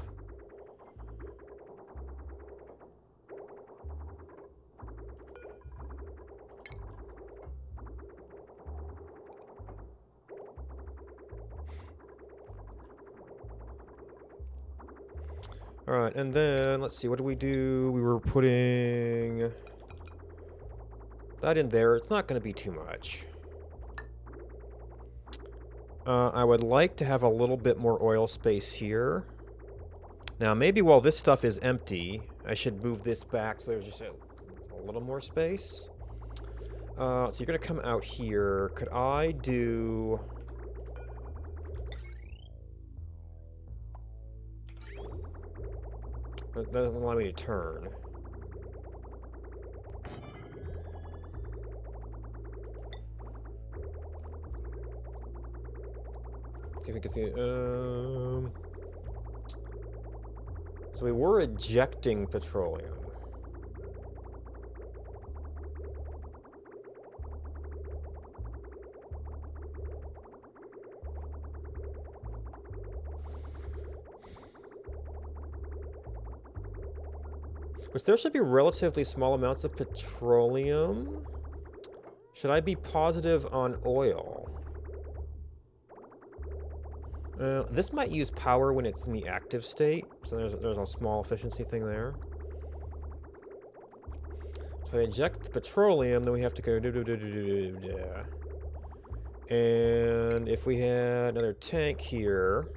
S1: Alright, and then, let's see, what do we do? We were putting that in there. It's not going to be too much. I would like to have a little bit more oil space here. Now, maybe while this stuff is empty, I should move this back so there's just a little more space. So you're going to come out here. Could I do... That doesn't allow me to turn. See if we can see. So we were ejecting petroleum. Which there should be relatively small amounts of petroleum. Should I be positive on oil? This might use power when it's in the active state, so there's a small efficiency thing there. If I eject the petroleum, then we have to go and if we had another tank here,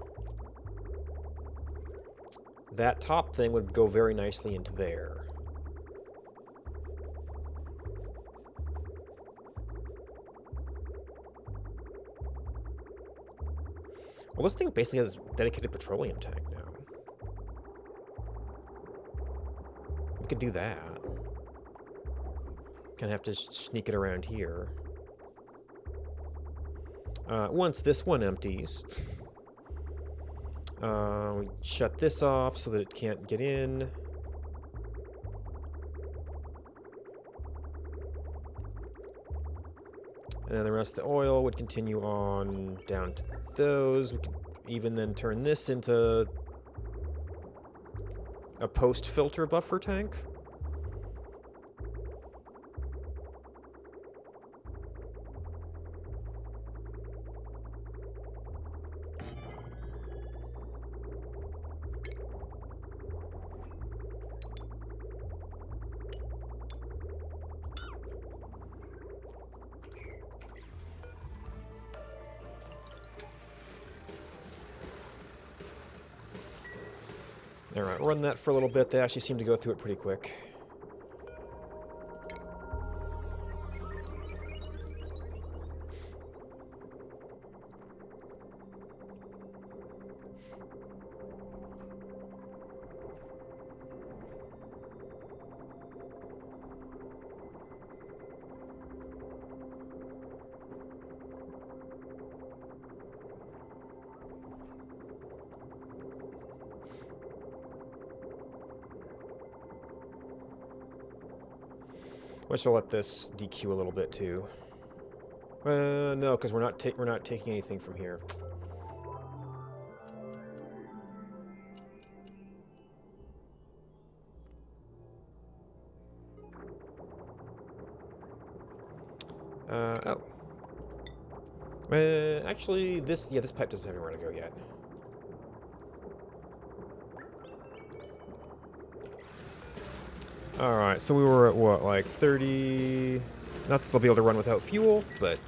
S1: that top thing would go very nicely into there. Well, this thing basically has a dedicated petroleum tank now. We could do that. Kind of have to sneak it around here. Once this one empties, we shut this off so that it can't get in. And then the rest of the oil would continue on down to those. We could even then turn this into a post-filter buffer tank. Alright, run that for a little bit. They actually seem to go through it pretty quick. Which will let this DQ a little bit too. No, because we're not taking anything from here. Oh. Actually, this pipe doesn't have anywhere to go yet. Alright, so we were at what, like 30... Not that they'll be able to run without fuel, but...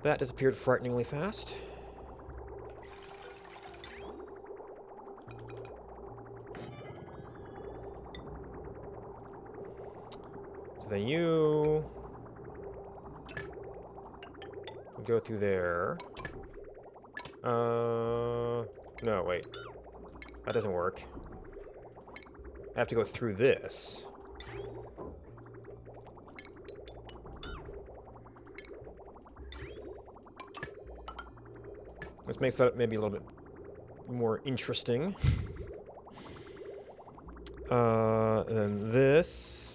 S1: That disappeared frighteningly fast. So then you go through there. No, wait. That doesn't work. I have to go through this. This makes that maybe a little bit more interesting. And then this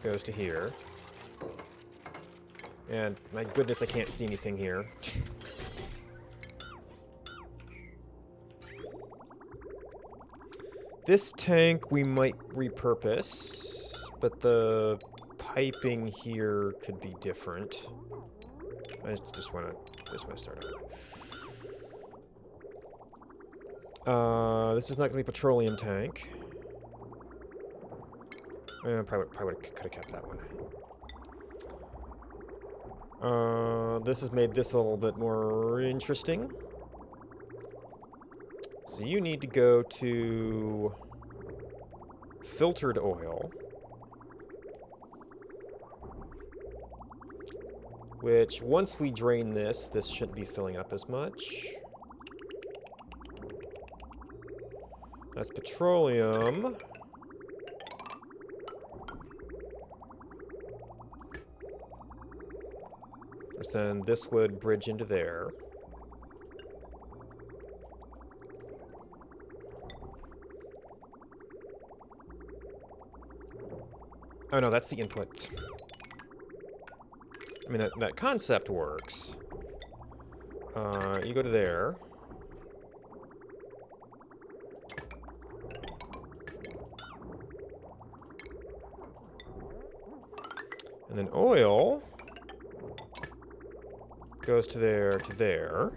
S1: goes to here. And my goodness, I can't see anything here. This tank we might repurpose, but the piping here could be different. I just want to start over. This is not going to be a petroleum tank. Probably could have kept that one. This has made this a little bit more interesting. So you need to go to filtered oil, which once we drain this shouldn't be filling up as much. That's petroleum. Then this would bridge into there. Oh no, that's the input. I mean, that concept works. You go to there. And then oil goes to there, to there.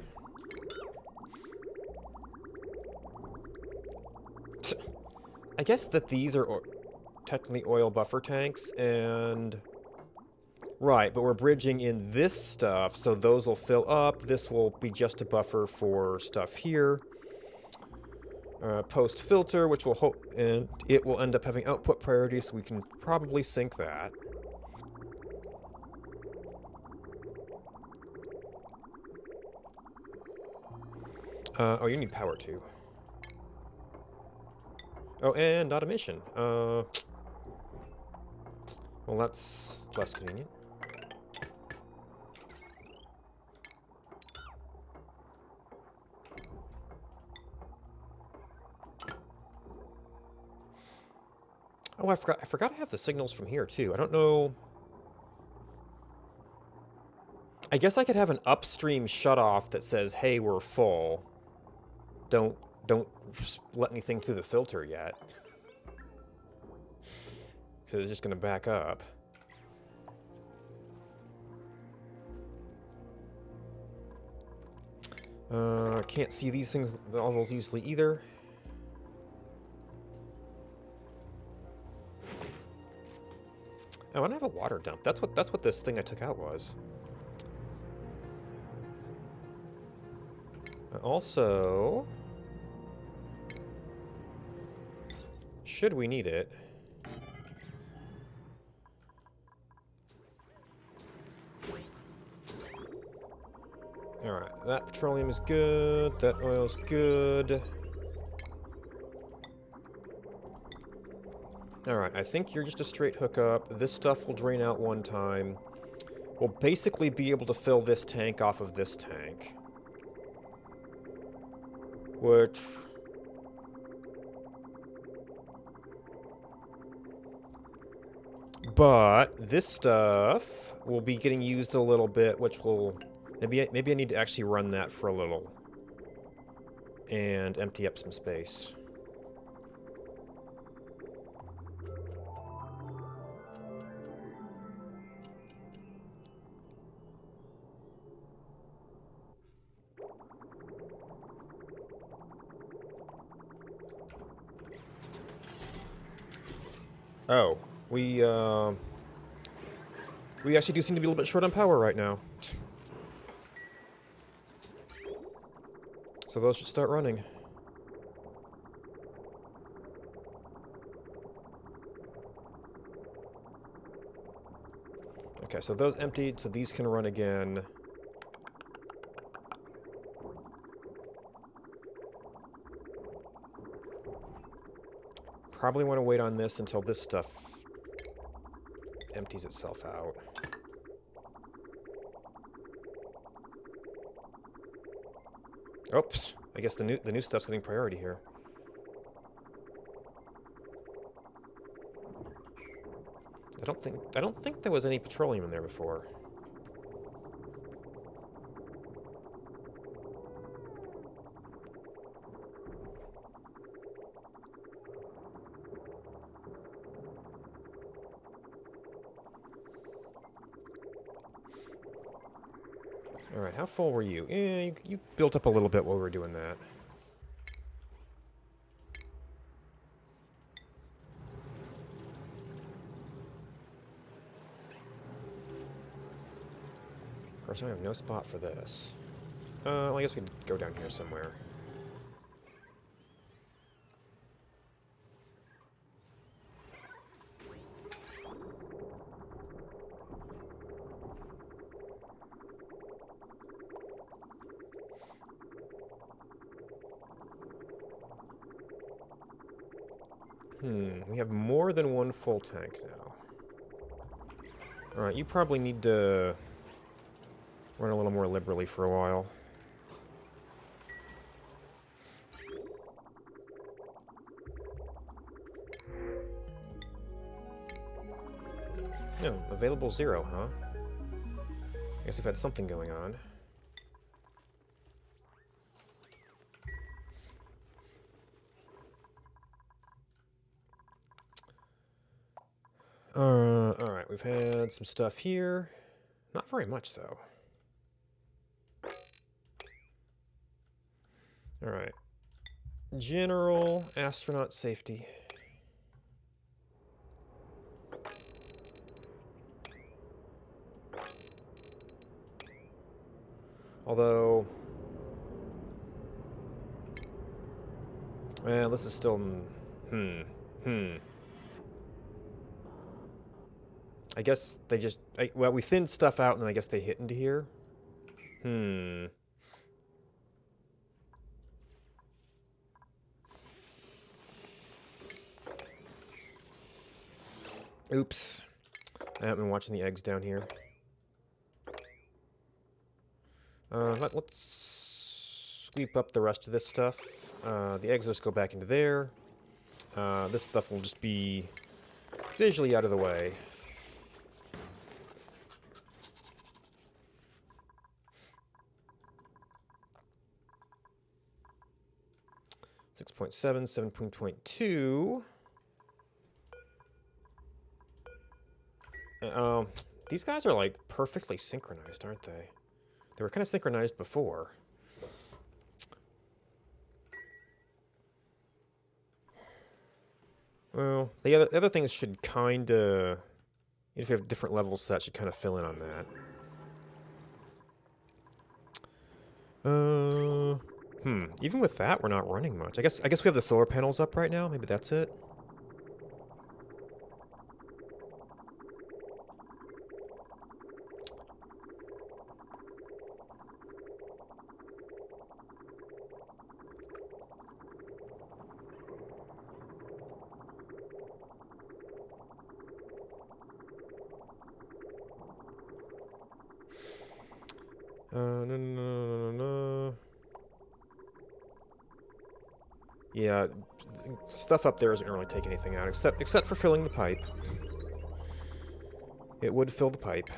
S1: I guess that these are technically oil buffer tanks, and... Right, but we're bridging in this stuff, so those will fill up. This will be just a buffer for stuff here. Post filter, which will hope, and it will end up having output priority, so we can probably sync that. Oh, you need power too. Oh, and automation. Well, that's less convenient. Oh, I forgot I have the signals from here too. I don't know. I guess I could have an upstream shutoff that says, "Hey, we're full. Don't let anything through the filter yet." Because it's just going to back up. Can't see these things almost easily either. Oh, I don't have a water dump. That's what this thing I took out was. Also, should we need it? Alright, that petroleum is good, that oil's good. Alright, I think you're just a straight hookup. This stuff will drain out one time. We'll basically be able to fill this tank off of this tank. What? But this stuff will be getting used a little bit, which will... Maybe I need to actually run that for a little. And empty up some space. Oh, we actually do seem to be a little bit short on power right now. So those should start running. Okay, so those emptied, so these can run again. Probably want to wait on this until this stuff empties itself out. Oops. I guess the new stuff's getting priority here. I don't think there was any petroleum in there before. Alright, how full were you? You built up a little bit while we were doing that. Of course, I have no spot for this. Well, I guess we could go down here somewhere. We have more than one full tank now. Alright, you probably need to run a little more liberally for a while. No, available 0, huh? I guess we've had something going on. Alright, we've had some stuff here. Not very much, though. Alright. General astronaut safety. Although... well, this is still... I guess they just... well, we thinned stuff out, and then I guess they hit into here. Oops. I haven't been watching the eggs down here. Let's sweep up the rest of this stuff. The eggs just go back into there. This stuff will just be visually out of the way. Six 7.2. These guys are like perfectly synchronized, aren't they? They were kind of synchronized before. Well, the other things should kind of... if you have different levels, that should kind of fill in on that. Even with that, we're not running much. I guess we have the solar panels up right now. Maybe that's it. No. Yeah, stuff up there isn't really take anything out, except for filling the pipe. It would fill the pipe.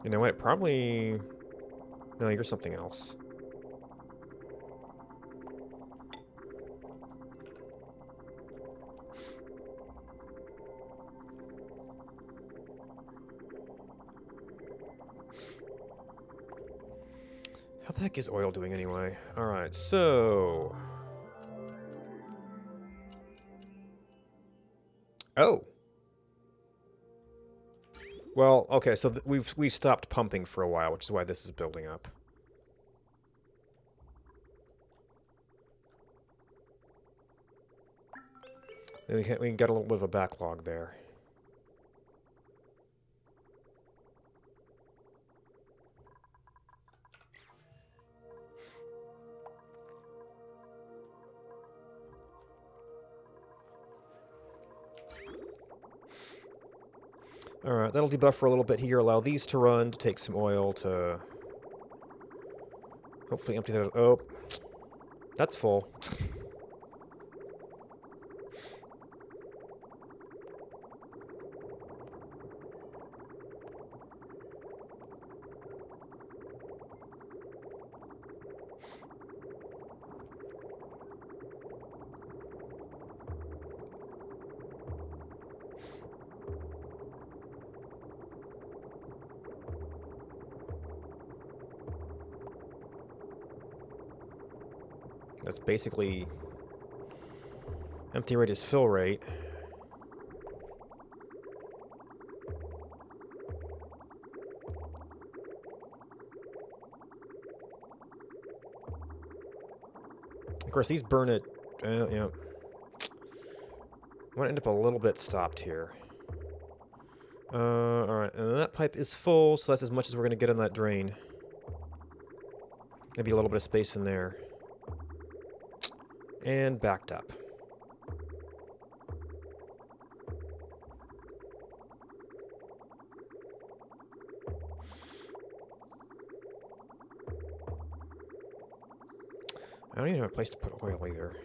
S1: You know what? It probably... no, you're something else. How the heck is oil doing anyway? Alright, so... oh! Well, okay, so we've stopped pumping for a while, which is why this is building up. We can get a little bit of a backlog there. Alright, that'll debuff for a little bit here. Allow these to run, to take some oil, to hopefully empty that. Oh, that's full. That's basically empty rate is fill rate. Of course, these burn it. Yeah. I want to end up a little bit stopped here. Alright, and that pipe is full, so that's as much as we're going to get on that drain. Maybe a little bit of space in there. And backed up. I don't even have a place to put oil either.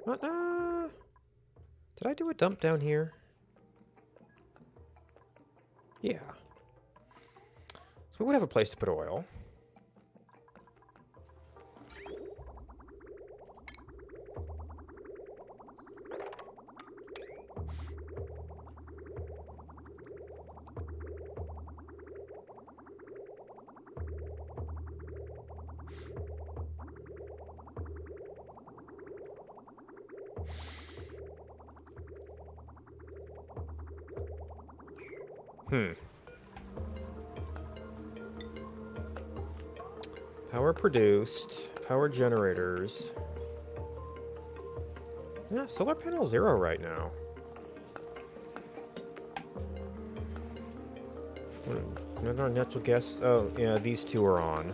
S1: What? Did I do a dump down here? Yeah. So we would have a place to put oil. Power produced. Power generators. Yeah, solar panel 0 right now. Another natural gas. Oh, yeah, these two are on.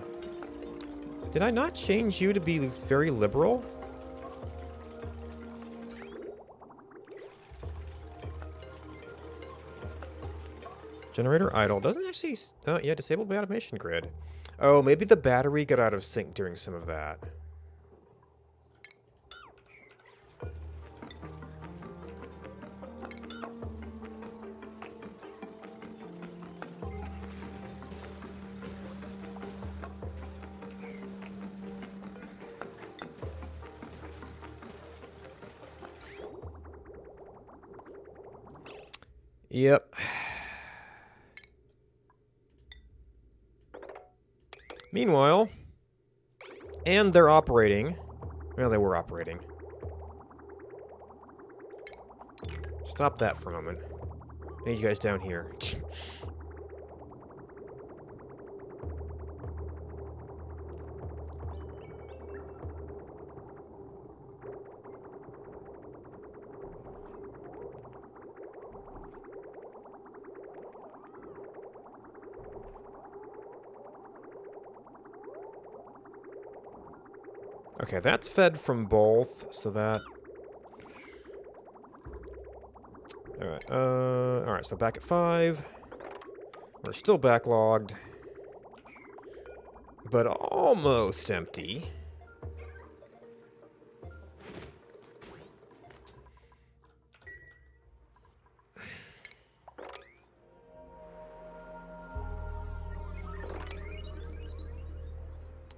S1: Did I not change you to be very liberal? Generator idle. Doesn't actually... yeah, disabled by automation grid. Oh, maybe the battery got out of sync during some of that. Yep. Meanwhile, and they're operating. Well, they were operating. Stop that for a moment. I need you guys down here. Okay, that's fed from both, so that... Alright, so back at 5. We're still backlogged. But almost empty.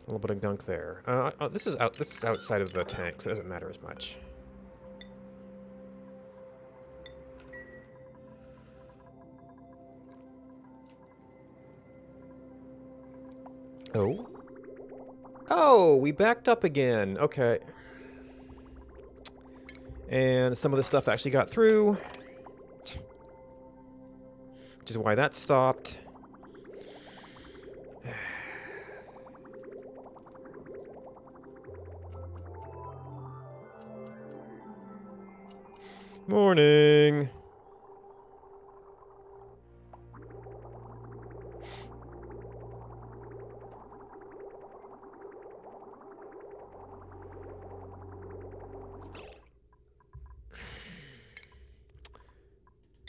S1: A little bit of gunk there. This is outside of the tank, so it doesn't matter as much. Oh. Oh, we backed up again. Okay. And some of the stuff actually got through. Which is why that stopped. Morning.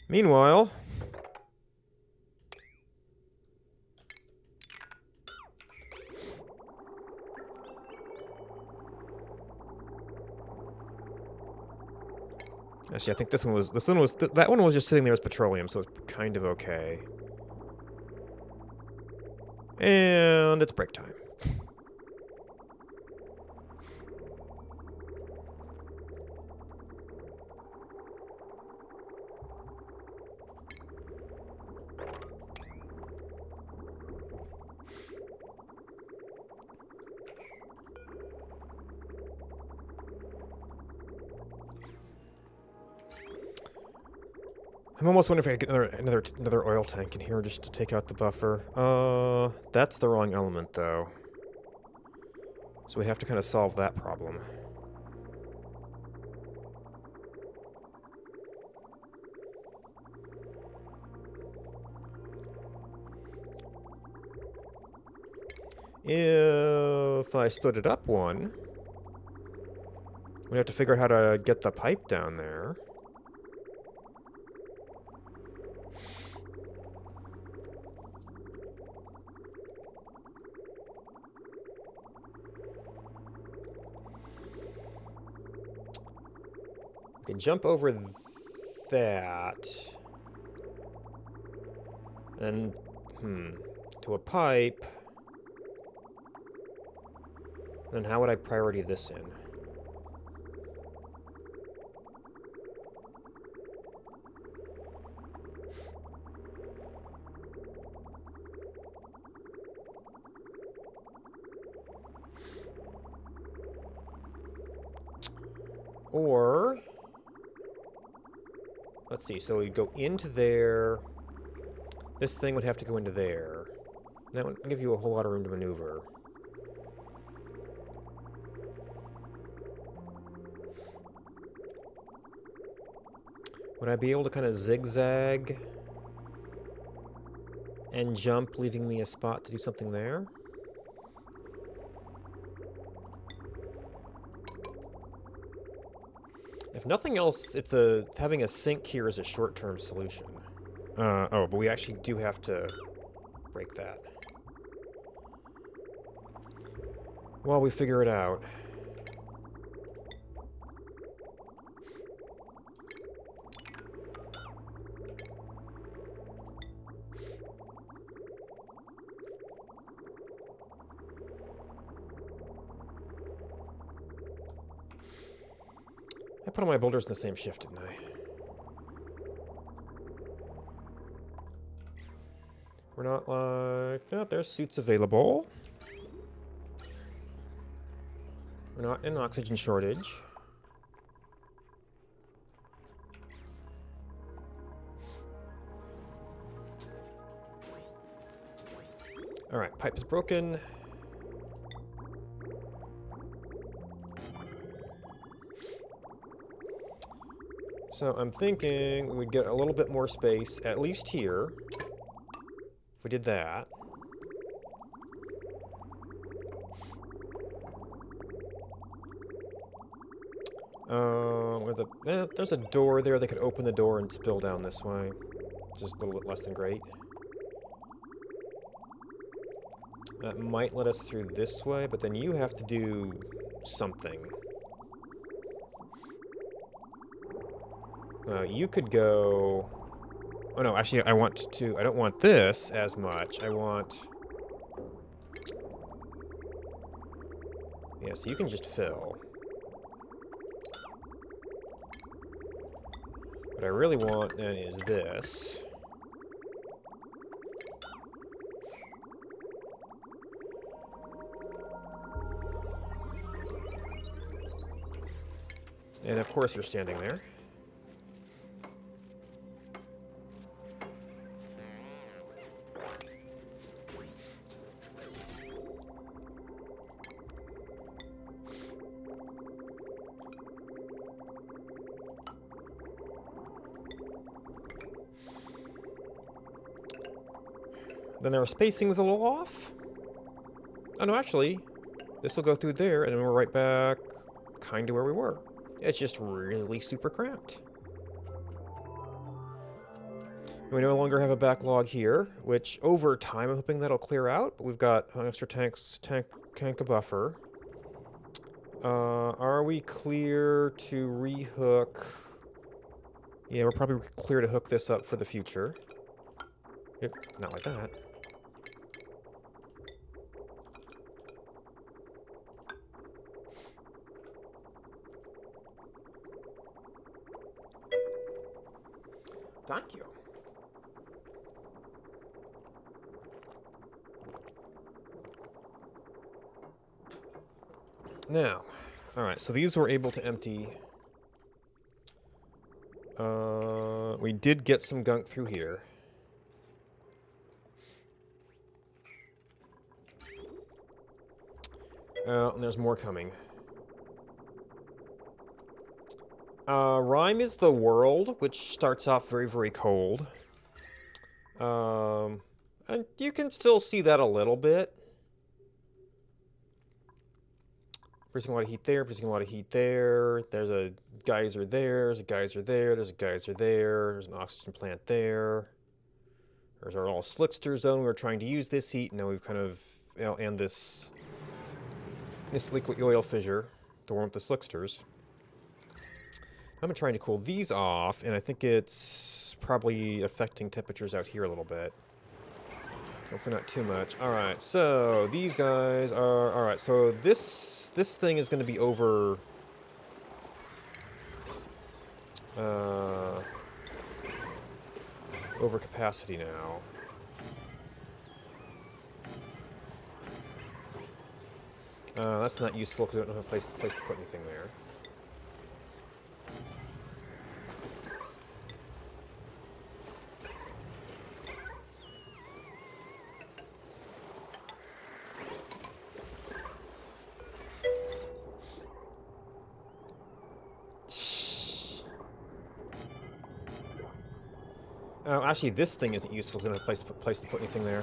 S1: Meanwhile, actually, I think that one was just sitting there as petroleum, so it's kind of okay. And it's break time. I'm almost wondering if I could get another oil tank in here just to take out the buffer. That's the wrong element, though. So we have to kind of solve that problem. If I stood it up one, we'd have to figure out how to get the pipe down there. We can jump over that. And, to a pipe. Then how would I priority this in? Or, let's see, so we'd go into there. This thing would have to go into there. That would give you a whole lot of room to maneuver. Would I be able to kind of zigzag and jump, leaving me a spot to do something there? If nothing else, having a sink here is a short-term solution. But we actually do have to break that. While we figure it out. I put all my boulders in the same shift, didn't I? We're not like... No, there's suits available. We're not in oxygen shortage. Alright, pipe is broken. So I'm thinking we'd get a little bit more space, at least here, if we did that. There's a door there that could open the door and spill down this way. Just a little bit less than great. That might let us through this way, but then you have to do something. You could go... Oh no, actually I don't want this as much. I want... Yeah, so you can just fill. What I really want then is this. And of course you're standing there. Then our spacing's a little off. Oh no, actually, this will go through there, and then we're right back kind of where we were. It's just really super cramped. We no longer have a backlog here, which over time I'm hoping that'll clear out. But we've got an extra tank a buffer. Are we clear to rehook? Yeah, we're probably clear to hook this up for the future. Yep, not like that. Thank you. Now, alright, so these were able to empty. We did get some gunk through here. And there's more coming. Rime is the world, which starts off very, very cold. And you can still see that a little bit. Producing a lot of heat there, producing a lot of heat there. There's a geyser there, there's a geyser there, there's a geyser there, there's an oxygen plant there. There's our little slickster zone. We were trying to use this heat, and now we've kind of, you know, and this liquid oil fissure, the one with the slicksters. I'm trying to cool these off, and I think it's probably affecting temperatures out here a little bit. Hopefully not too much. Alright, so these guys are... Alright, so this thing is going to be over... over capacity now. That's not useful because we don't have a place to put anything there. Oh, actually, this thing isn't useful because I don't have a place to put anything there.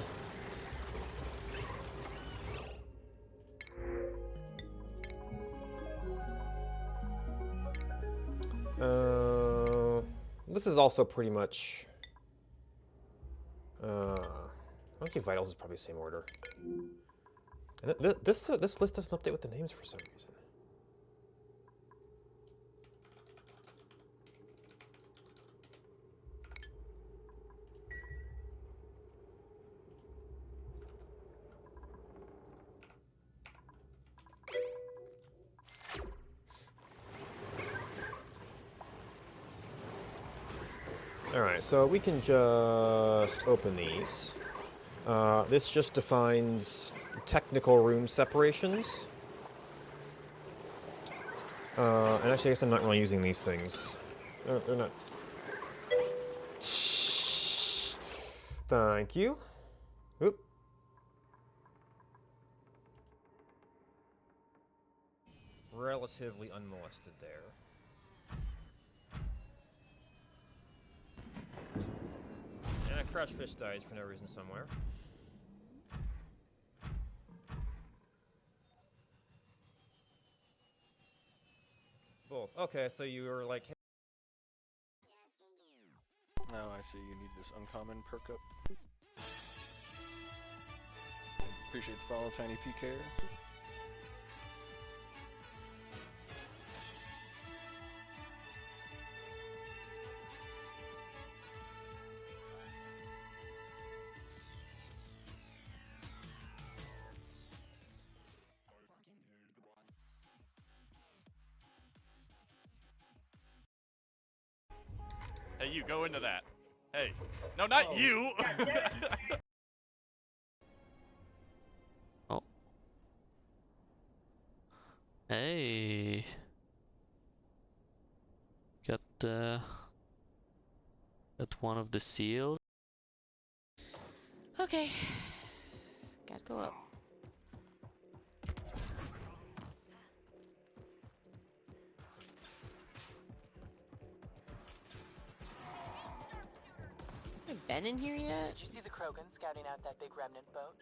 S1: This is also pretty much... okay, vitals is probably the same order. And this list doesn't update with the names for some reason. Alright, so we can just open these. This just defines technical room separations. And actually, I guess I'm not really using these things. They're not... Thank you. Oop. Relatively unmolested there. And a crouch fish dies for no reason somewhere. Both. Okay, so you were like...
S2: Oh, I see. You need this uncommon perk up. Appreciate the follow, Tiny PK.
S3: Hey, you go into that. Hey, no, not you.
S4: Oh. Hey. Got one of the seals.
S5: Okay. Gotta go up. Have been in here yet?
S6: Did you see the Krogan scouting out that big remnant boat?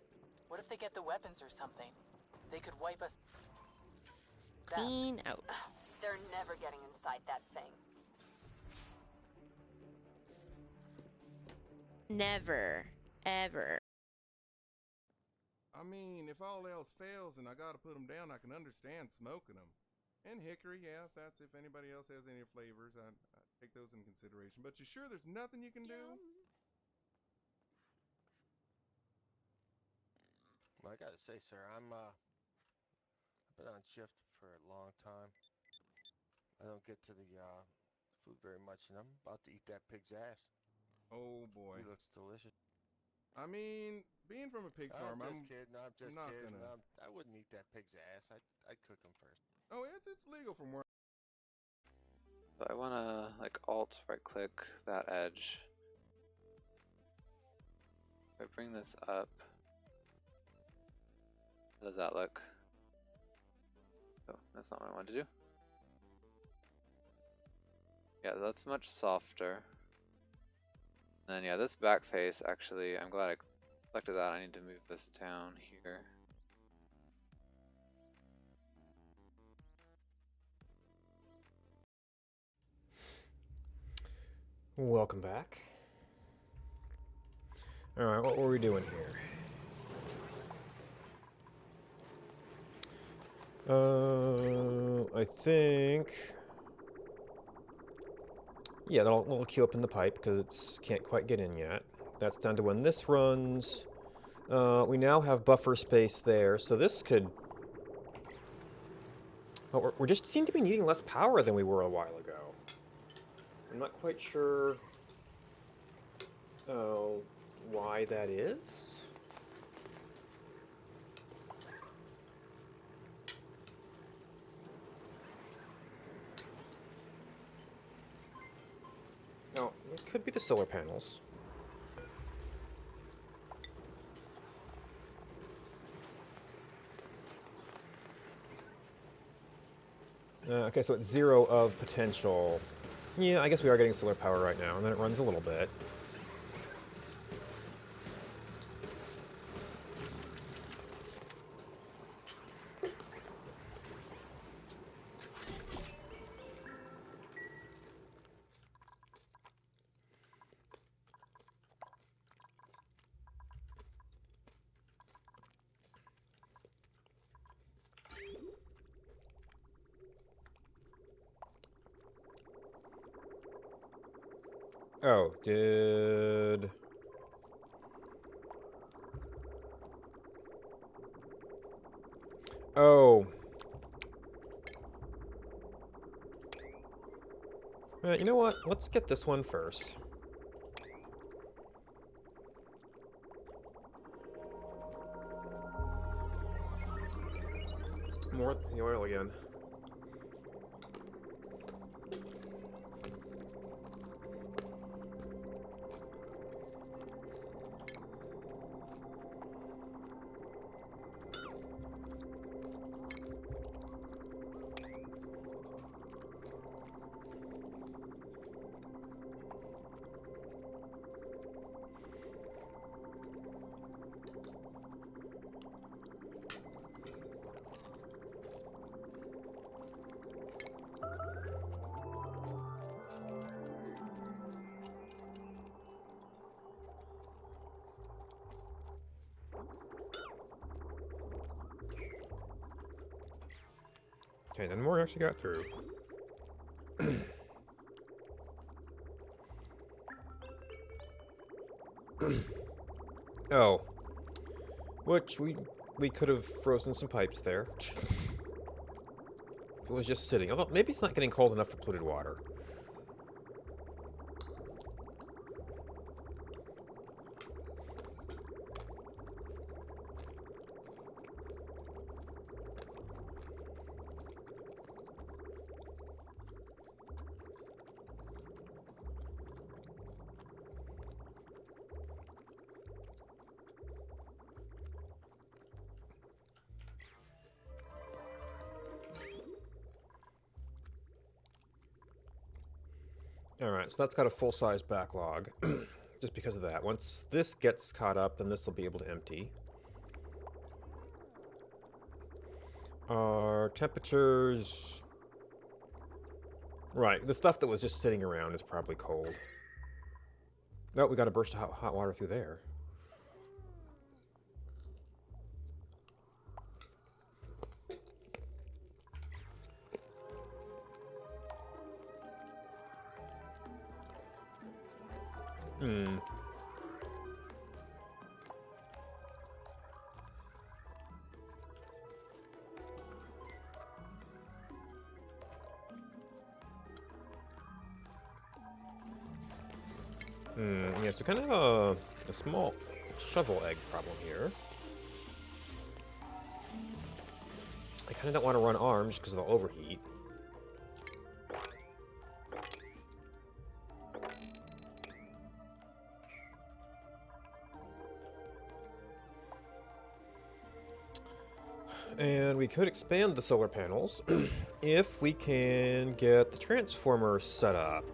S6: What if they get the weapons or something? They could wipe us.
S5: Clean out.
S7: They're never getting inside that thing.
S5: Never. Ever.
S8: I mean, if all else fails and I gotta put them down, I can understand smoking them. And hickory, yeah, if anybody else has any flavors, I take those in consideration. But you sure there's nothing you can do?
S9: Well, I gotta say, sir, I've been on shift for a long time. I don't get to the food very much, and I'm about to eat that pig's ass.
S8: Oh boy.
S9: He looks delicious.
S8: I mean, being from a pig farm,
S9: I'm just kidding. I'm just
S8: not
S9: kidding.
S8: gonna.
S9: I wouldn't eat that pig's ass. I'd cook him first.
S8: Oh, it's legal from where.
S10: So I wanna like alt right click that edge. If I bring this up, how does that look? Oh, that's not what I wanted to do. Yeah, that's much softer. And then yeah, this back face actually, I'm glad I selected that. I need to move this down here.
S1: Welcome back. Alright, what were we doing here? I think... Yeah, that'll queue up in the pipe because it's can't quite get in yet. That's down to when this runs. We now have buffer space there, so this could... Oh, we just seem to be needing less power than we were a while ago. I'm not quite sure why that is. No, it could be the solar panels. Okay, so it's 0 of potential. Yeah, I guess we are getting solar power right now, and then it runs a little bit. Oh, did... Oh. You know what? Let's get this one first. More the oil again. Okay, then more actually got through. Oh. Which we could have frozen some pipes there. If it was just sitting. Although maybe it's not getting cold enough for polluted water. Alright, so that's got a full-size backlog. just because of that. Once this gets caught up, then this will be able to empty. Our temperatures... Right, the stuff that was just sitting around is probably cold. Oh, we got a burst of hot water through there. Hmm. Yes, we kind of have a small shovel egg problem here. I kind of don't want to run arms because they'll overheat. And we could expand the solar panels if we can get the transformer set up.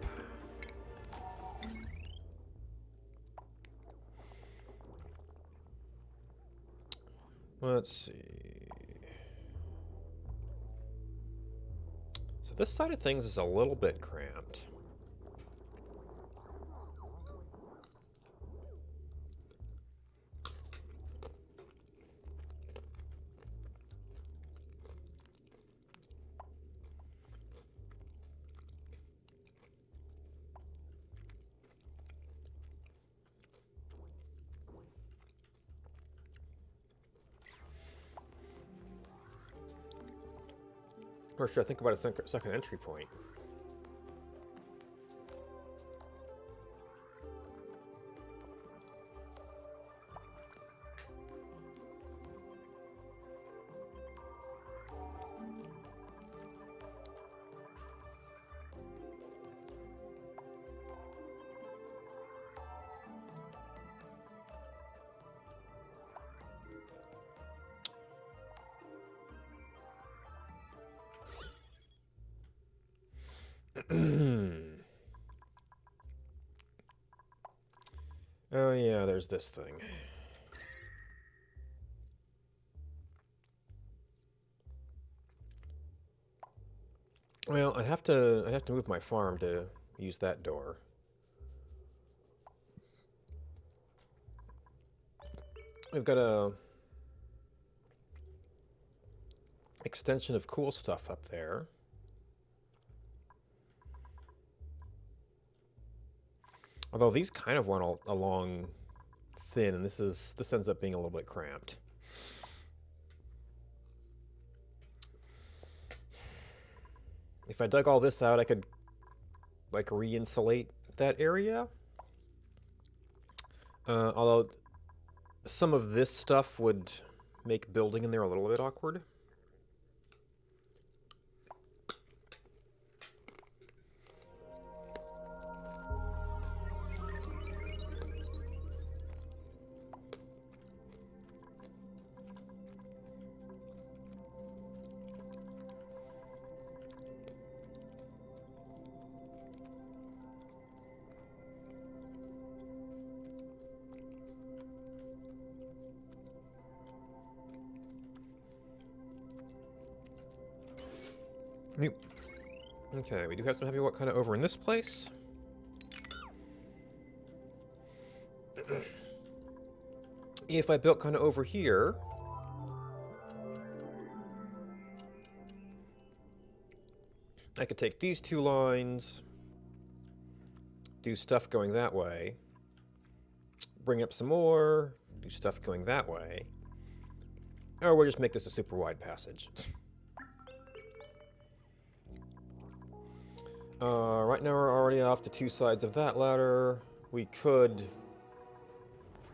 S1: Let's see. So this side of things is a little bit cramped. Or should I think about a second entry point? Oh yeah, there's this thing. Well, I'd have to move my farm to use that door. We've got a extension of cool stuff up there. Although these kind of went along thin, and this ends up being a little bit cramped. If I dug all this out, I could like re-insulate that area. Although some of this stuff would make building in there a little bit awkward. Okay, we do have some heavy kind of over in this place. If I built kind of over here, I could take these two lines, do stuff going that way, bring up some more, do stuff going that way, or we'll just make this a super wide passage. Right now we're already off to two sides of that ladder. We could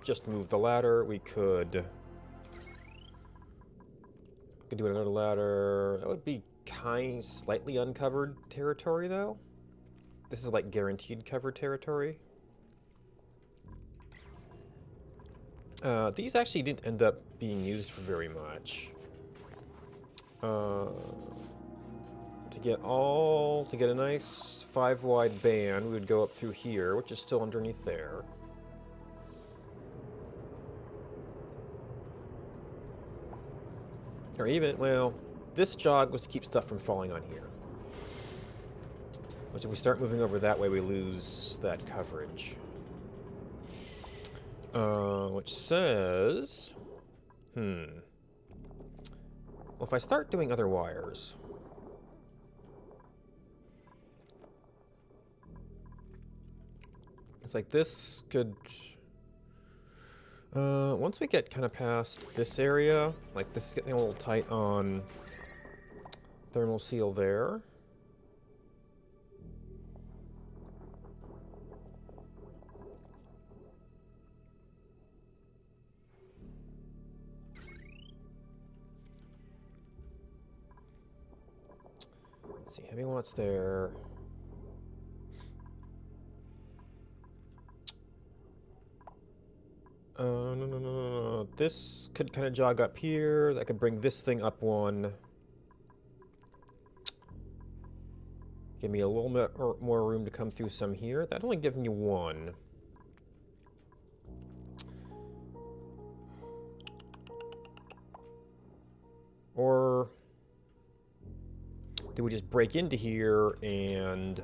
S1: just move the ladder. We could do another ladder. That would be slightly uncovered territory, though. This is like guaranteed covered territory. These actually didn't end up being used for very much. To get a nice 5 wide band, we would go up through here, which is still underneath there. Or even, well, this jog was to keep stuff from falling on here. Which if we start moving over that way, we lose that coverage. Which says... Well, if I start doing other wires... It's like this could... once we get kind of past this area, like this is getting a little tight on thermal seal there. Let's see, heavy watts there. No. This could kind of jog up here. That could bring this thing up one. Give me a little bit more room to come through some here. That'd only give me one. Or do we just break into here and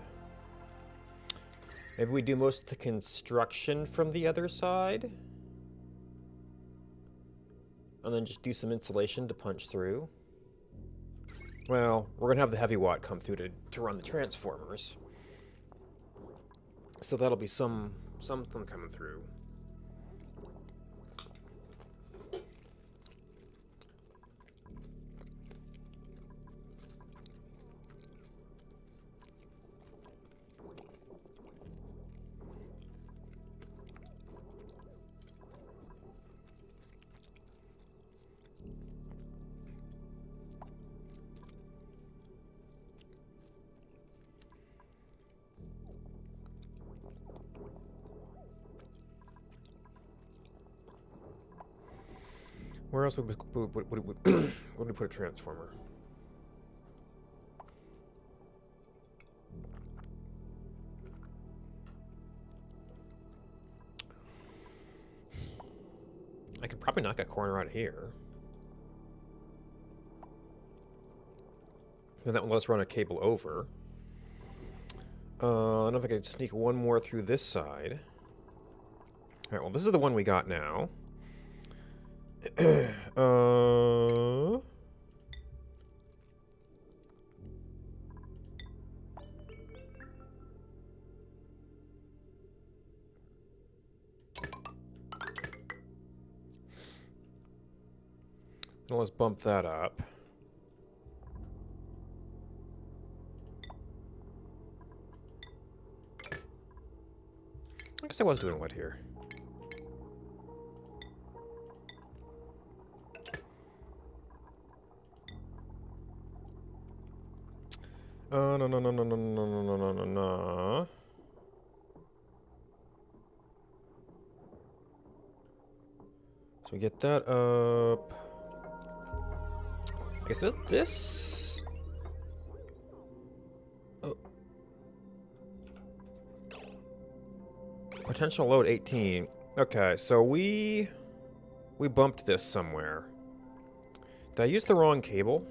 S1: maybe we do most of the construction from the other side? And then just do some insulation to punch through. Well, we're going to have the heavy watt come through to run the transformers. So that'll be something coming through. Where else would we put a transformer? I could probably knock a corner out of here. Then that will let us run a cable over. I don't know if I could sneak one more through this side. Alright, well this is the one we got now. Let's bump that up. I guess I was doing what here? No. So we get that up. I guess this. Oh. Potential load 18. Okay, so we bumped this somewhere. Did I use the wrong cable?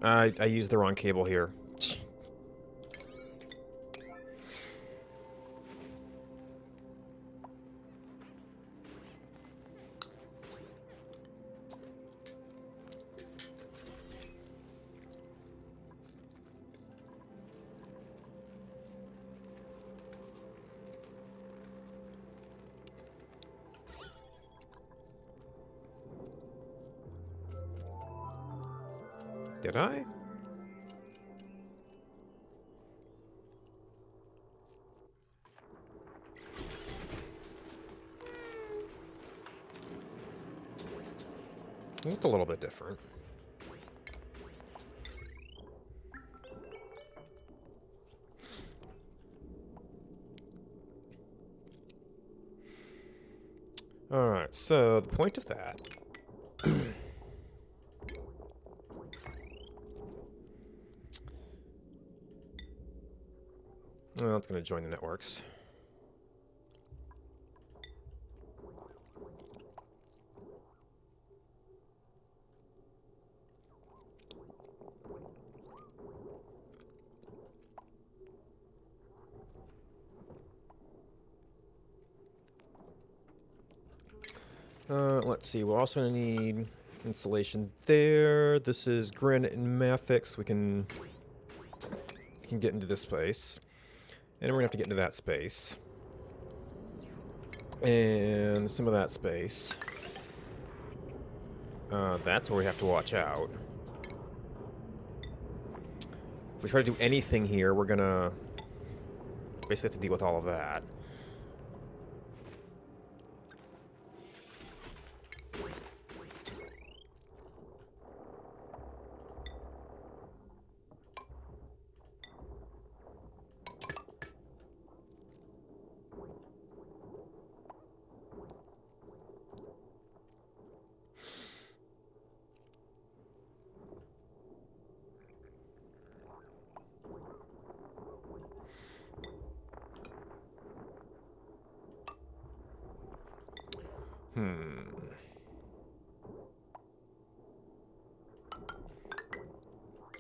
S1: I used the wrong cable here. Did I? It looked a little bit different. Alright, so the point of that... Well, it's going to join the networks. Let's see. We're also gonna need insulation there. This is granite and mafic. We can get into this space, and we're gonna have to get into that space, and some of that space. That's where we have to watch out. If we try to do anything here, we're gonna basically have to deal with all of that.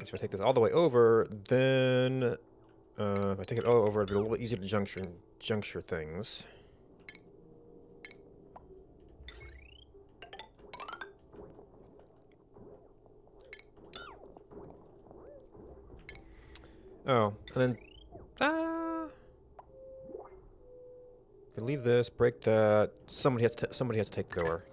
S1: So if I take this all the way over, then if I take it all over, it'll be a little bit easier to juncture things. Oh, and then could leave this, break that. Somebody has to take the door.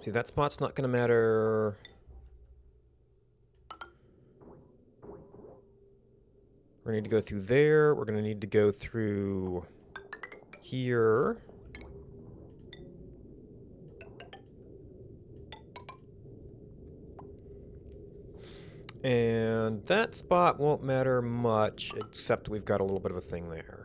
S1: See, that spot's not going to matter. We're going to need to go through there. We're going to need to go through here. And that spot won't matter much, except we've got a little bit of a thing there.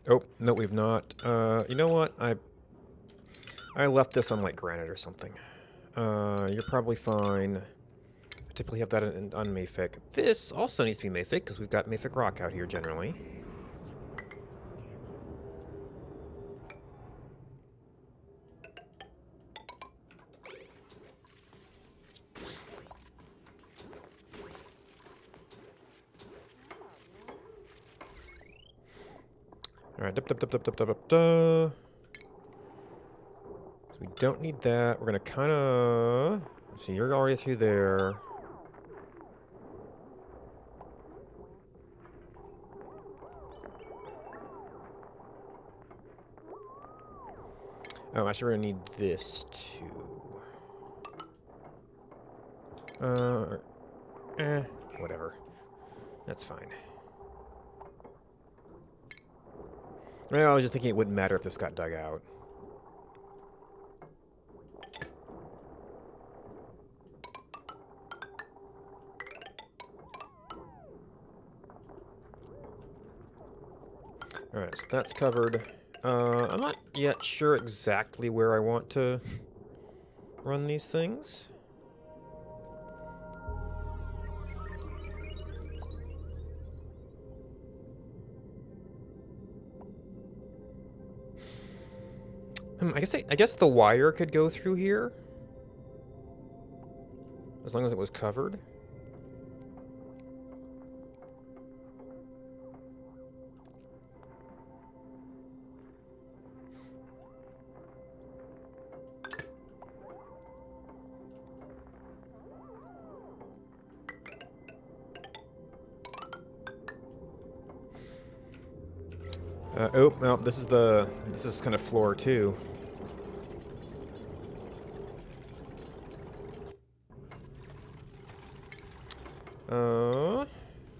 S1: Oh, no, we've not. You know what? I left this on, like, granite or something. You're probably fine. I typically have that on Mafic. This also needs to be Mafic, because we've got Mafic rock out here, generally. Alright, So we don't need that. We're gonna kinda... See, you're already through there. Oh, actually, we're gonna need this too. Whatever. That's fine. Well, I was just thinking it wouldn't matter if this got dug out. Alright, so that's covered. I'm not yet sure exactly where I want to run these things. I guess the wire could go through here, as long as it was covered. Oh, well, this is kind of floor too.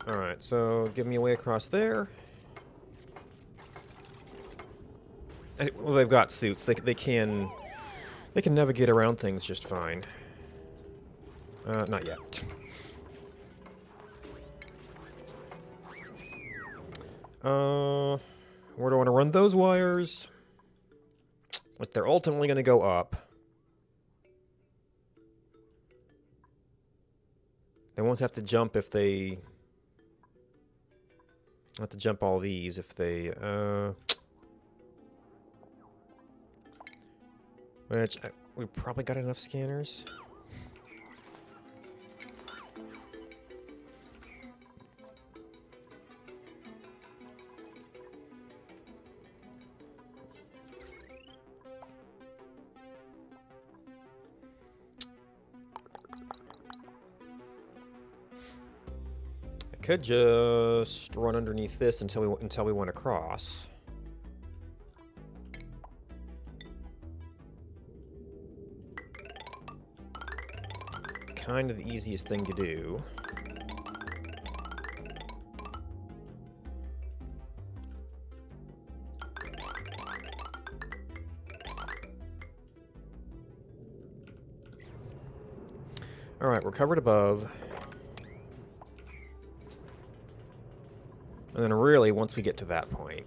S1: Alright, so give me a way across there. Well, they've got suits. They can navigate around things just fine. Not yet. Where do I want to run those wires? But they're ultimately going to go up. They won't have to jump if they... have to jump all these if they, which, we probably got enough scanners. I could just run underneath this until we want to cross. Kind of the easiest thing to do. All right, we're covered above. And then really, once we get to that point,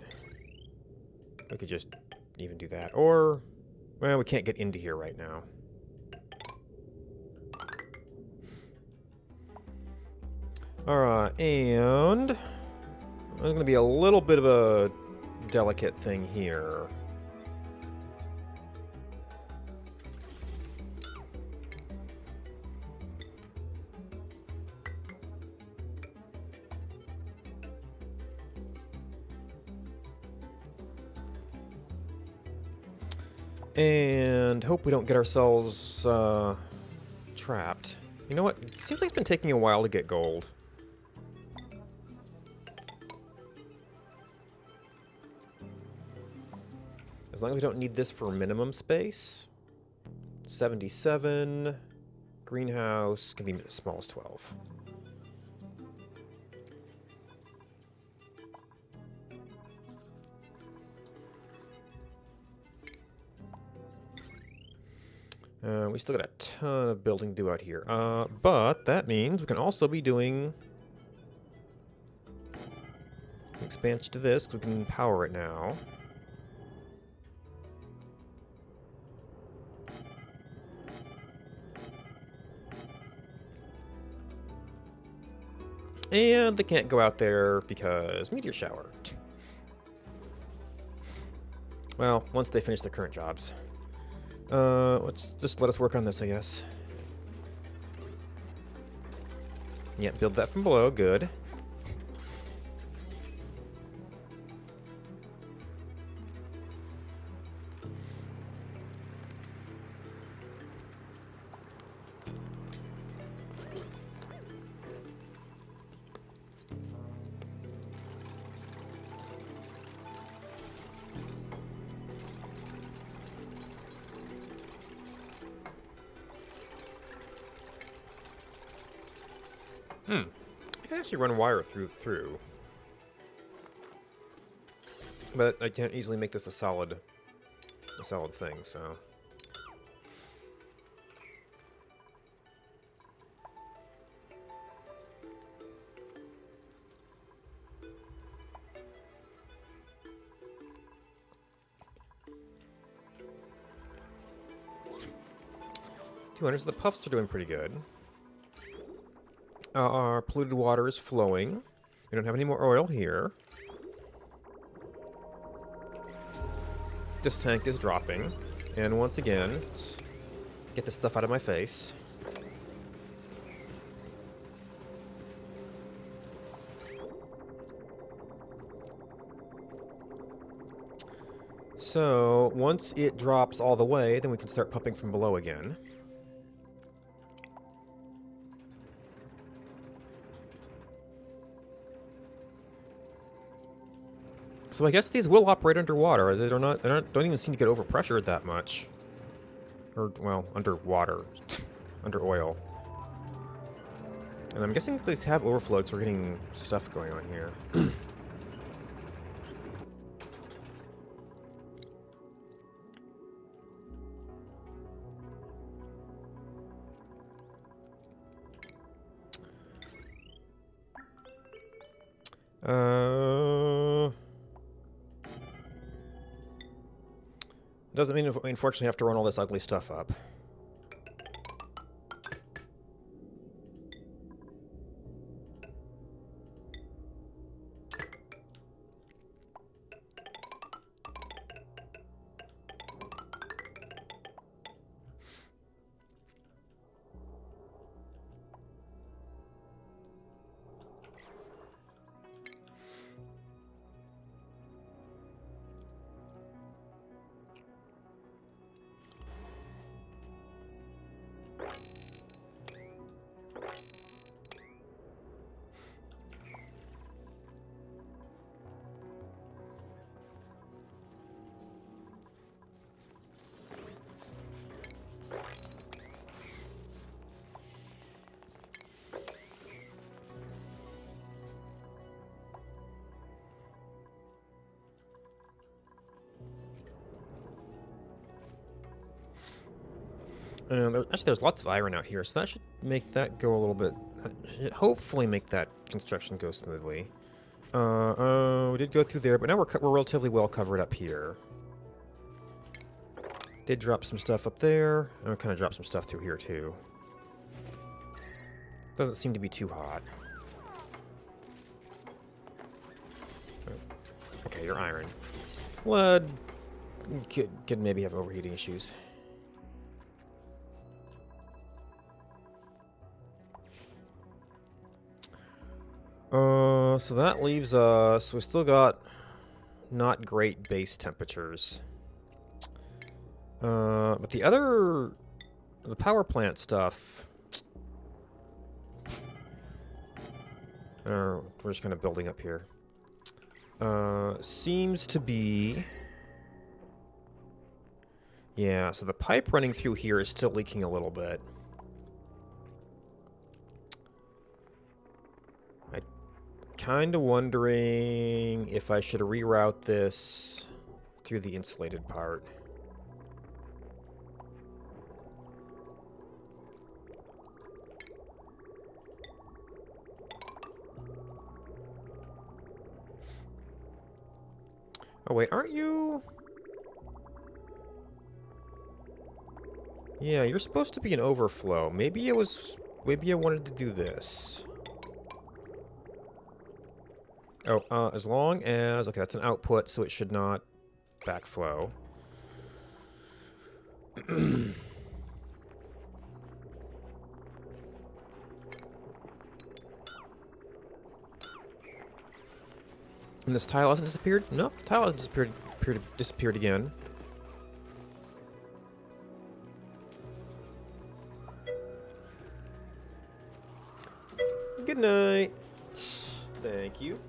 S1: we could just even do that. Or, well, we can't get into here right now. Alright, and there's going to be a little bit of a delicate thing here. And hope we don't get ourselves trapped. You know what? It seems like it's been taking a while to get gold. As long as we don't need this for minimum space. 77. Greenhouse can be as small as 12. We still got a ton of building to do out here. But that means we can also be doing expansion to this, because we can power it now. And they can't go out there because meteor shower. Well, once they finish their current jobs. Let's just let us work on this, I guess. Yeah, build that from below. Good. I can actually run wire through. But I can't easily make this a solid thing, so. So the puffs are doing pretty good. Our polluted water is flowing. We don't have any more oil here. This tank is dropping. And once again, let's get this stuff out of my face. So, once it drops all the way, then we can start pumping from below again. So I guess these will operate underwater. They don't even seem to get overpressured that much. Or, well, underwater. Under oil. And I'm guessing that these have overflow, so we're getting stuff going on here. Doesn't mean we unfortunately have to run all this ugly stuff up. Actually, there's lots of iron out here, so that should make that go a little bit... should hopefully make that construction go smoothly. We did go through there, but now we're relatively well covered up here. Did drop some stuff up there, and we kind of dropped some stuff through here, too. Doesn't seem to be too hot. Okay, you're iron. Lead could maybe have overheating issues. So that leaves us... we still got not great base temperatures. But the other... the power plant stuff... we're just kind of building up here. Seems to be... yeah, so the pipe running through here is still leaking a little bit. Kind of wondering if I should reroute this through the insulated part. Oh wait, aren't you? Yeah, you're supposed to be an overflow. Maybe I wanted to do this. Oh, as long as... okay, that's an output, so it should not backflow. And this tile hasn't disappeared? Nope, the tile hasn't disappeared again. Good night. Thank you.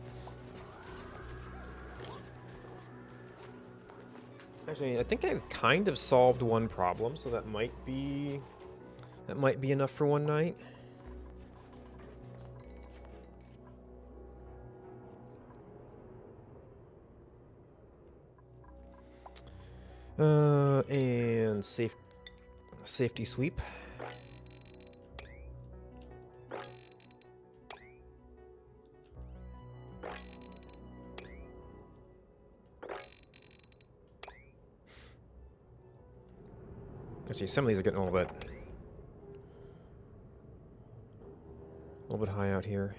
S1: Actually, I think I've kind of solved one problem, so that might be enough for one night. And safety sweep. I see some of these are getting a little bit high out here.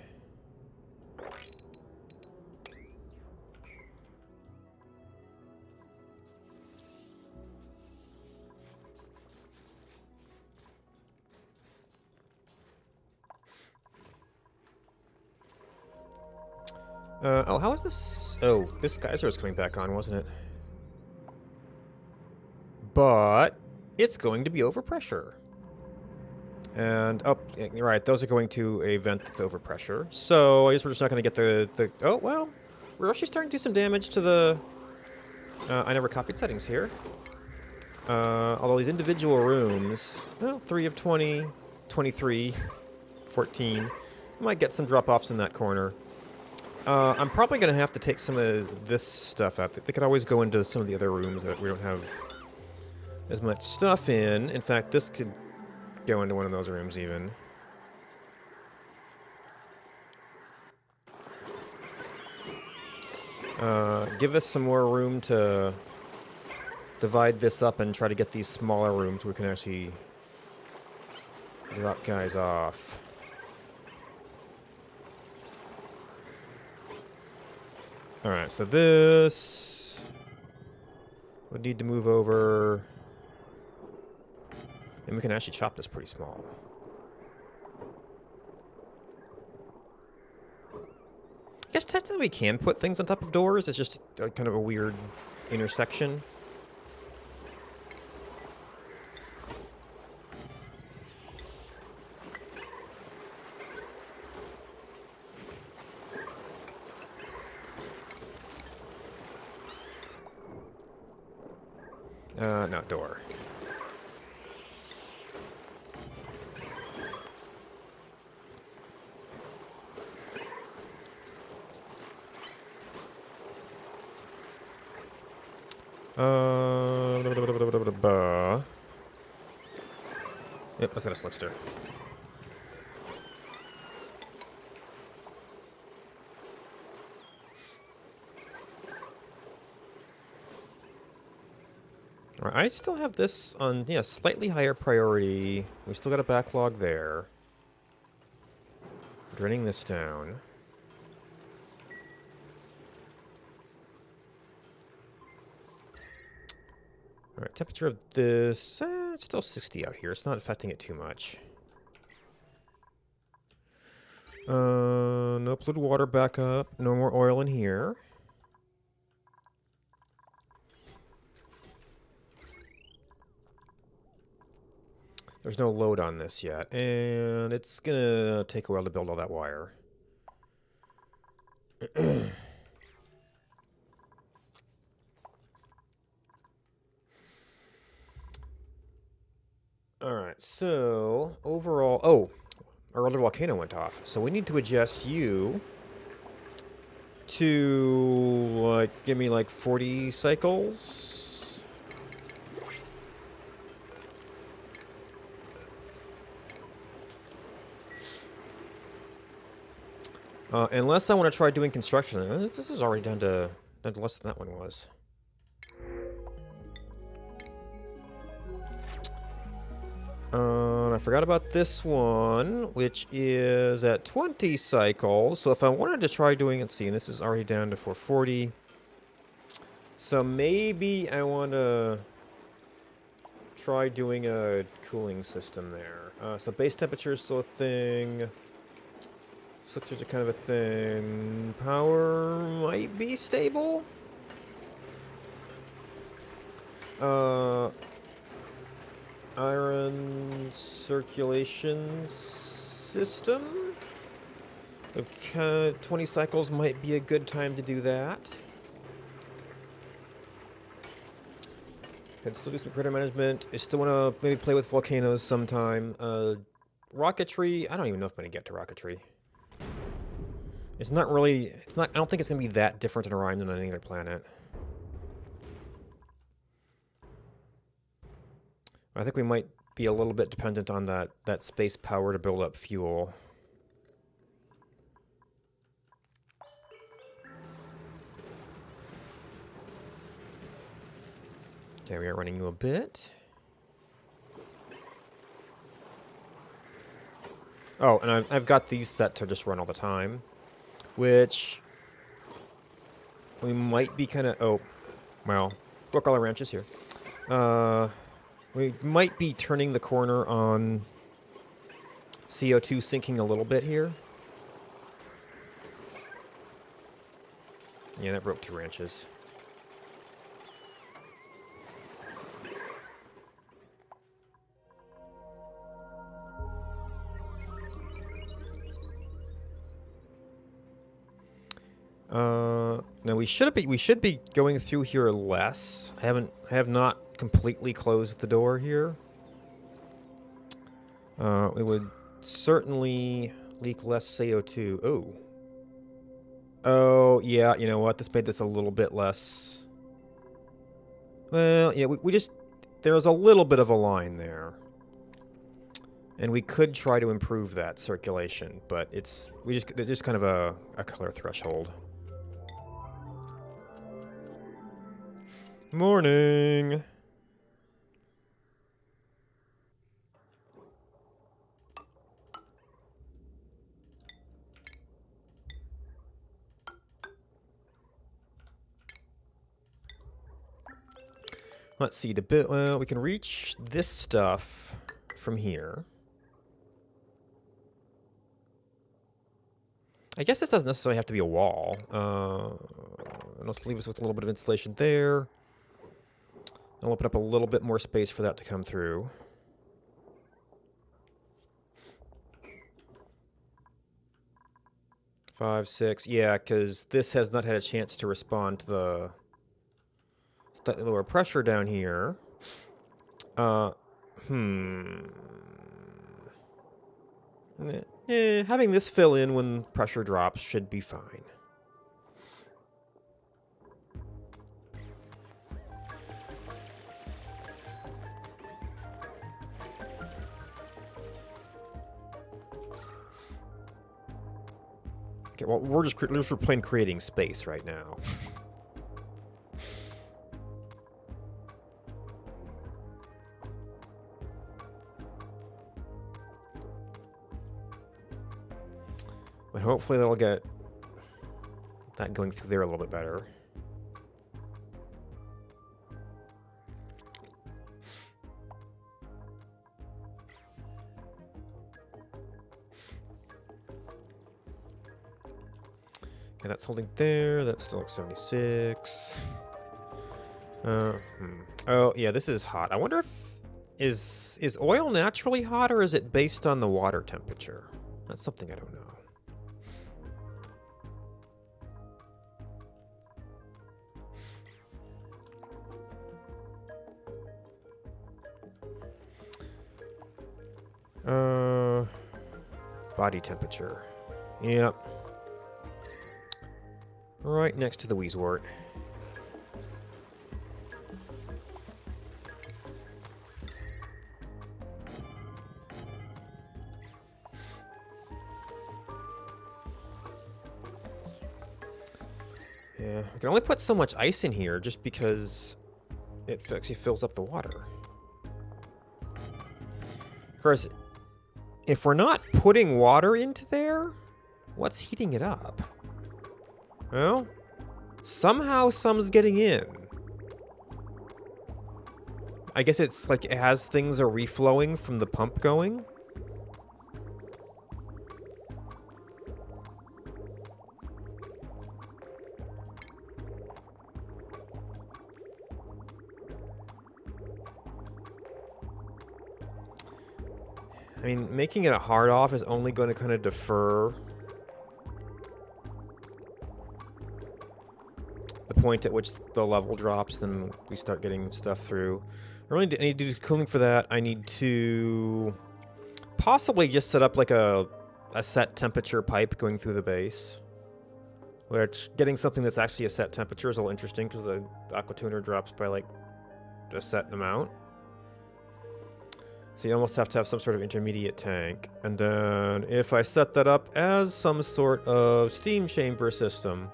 S1: Oh, how is this? Oh, this geyser was coming back on, wasn't it? But it's going to be overpressure. And, oh, yeah, you're right, those are going to a vent that's overpressure. So, I guess we're just not going to get the... oh, well, we're actually starting to do some damage to the... I never copied settings here. Although these individual rooms... well, 3 of 20, 23, 14. Might get some drop-offs in that corner. I'm probably going to have to take some of this stuff out. They could always go into some of the other rooms that we don't have as much stuff in. In fact, this could go into one of those rooms even. Give us some more room to divide this up and try to get these smaller rooms where we can actually drop guys off. Alright, so this would need to move over. And we can actually chop this pretty small. I guess technically we can put things on top of doors. It's just kind of a weird intersection. No, door. Yep, let's get a slickster. Alright, I still have this on, yeah, slightly higher priority. We still got a backlog there. Draining this down. Alright, temperature of this, it's still 60 out here. It's not affecting it too much. No polluted water back up. No more oil in here. There's no load on this yet, and it's gonna take a while to build all that wire. Alright, so overall... Oh, our other volcano went off, so we need to adjust you to, like, give me like 40 cycles. Unless I want to try doing construction. This is already down to less than that one was. I forgot about this one, which is at 20 cycles. So if I wanted to try doing, let's see, and this is already down to 440. So maybe I want to try doing a cooling system there. So base temperature is still a thing. Slickers are kind of a thing. Power might be stable. Iron circulation system. 20 cycles might be a good time to do that. Can still do some critter management. I still want to maybe play with volcanoes sometime. Rocketry. I don't even know if I'm going to get to rocketry. It's not really... It's not... I don't think it's going to be that different in Rime than on any other planet. I think we might be a little bit dependent on that space power to build up fuel. Okay, we are running you a bit. Oh, and I've got these set to just run all the time. Which we might be kind of... Oh, well, look, all our ranches here. We might be turning the corner on CO2 sinking a little bit here. Yeah, that broke 2 ranches. Now we should be going through here less. I have not completely closed the door here. It would certainly leak less CO2. Oh. Oh, yeah, you know what? This made this a little bit less... Well, yeah, we just... There's a little bit of a line there. And we could try to improve that circulation, but it's just kind of a color threshold. Morning! Let's see. To build, well, we can reach this stuff from here. I guess this doesn't necessarily have to be a wall. And let's leave us with a little bit of insulation there. I'll open up a little bit more space for that to come through. Five, six, yeah, because this has not had a chance to respond to the slightly lower pressure down here. Having this fill in when pressure drops should be fine. Okay, well, we're just plain creating space right now. But hopefully that'll get that going through there a little bit better. Okay, that's holding there. That's still like 76. Oh, yeah, this is hot. I wonder if... Is oil naturally hot, or is it based on the water temperature? That's something I don't know. Body temperature. Yep. Right next to the Wheezewort. Yeah, I can only put so much ice in here just because it actually fills up the water. Of course, if we're not putting water into there, what's heating it up? Well, somehow some's getting in. I guess it's like as things are reflowing from the pump going. I mean, making it a hard off is only going to kind of defer the point at which the level drops, then we start getting stuff through. I need to do cooling for that. I need to possibly just set up like a set temperature pipe going through the base. Which, getting something that's actually a set temperature is a little interesting because the aqua tuner drops by like a set amount. So you almost have to have some sort of intermediate tank. And then if I set that up as some sort of steam chamber system,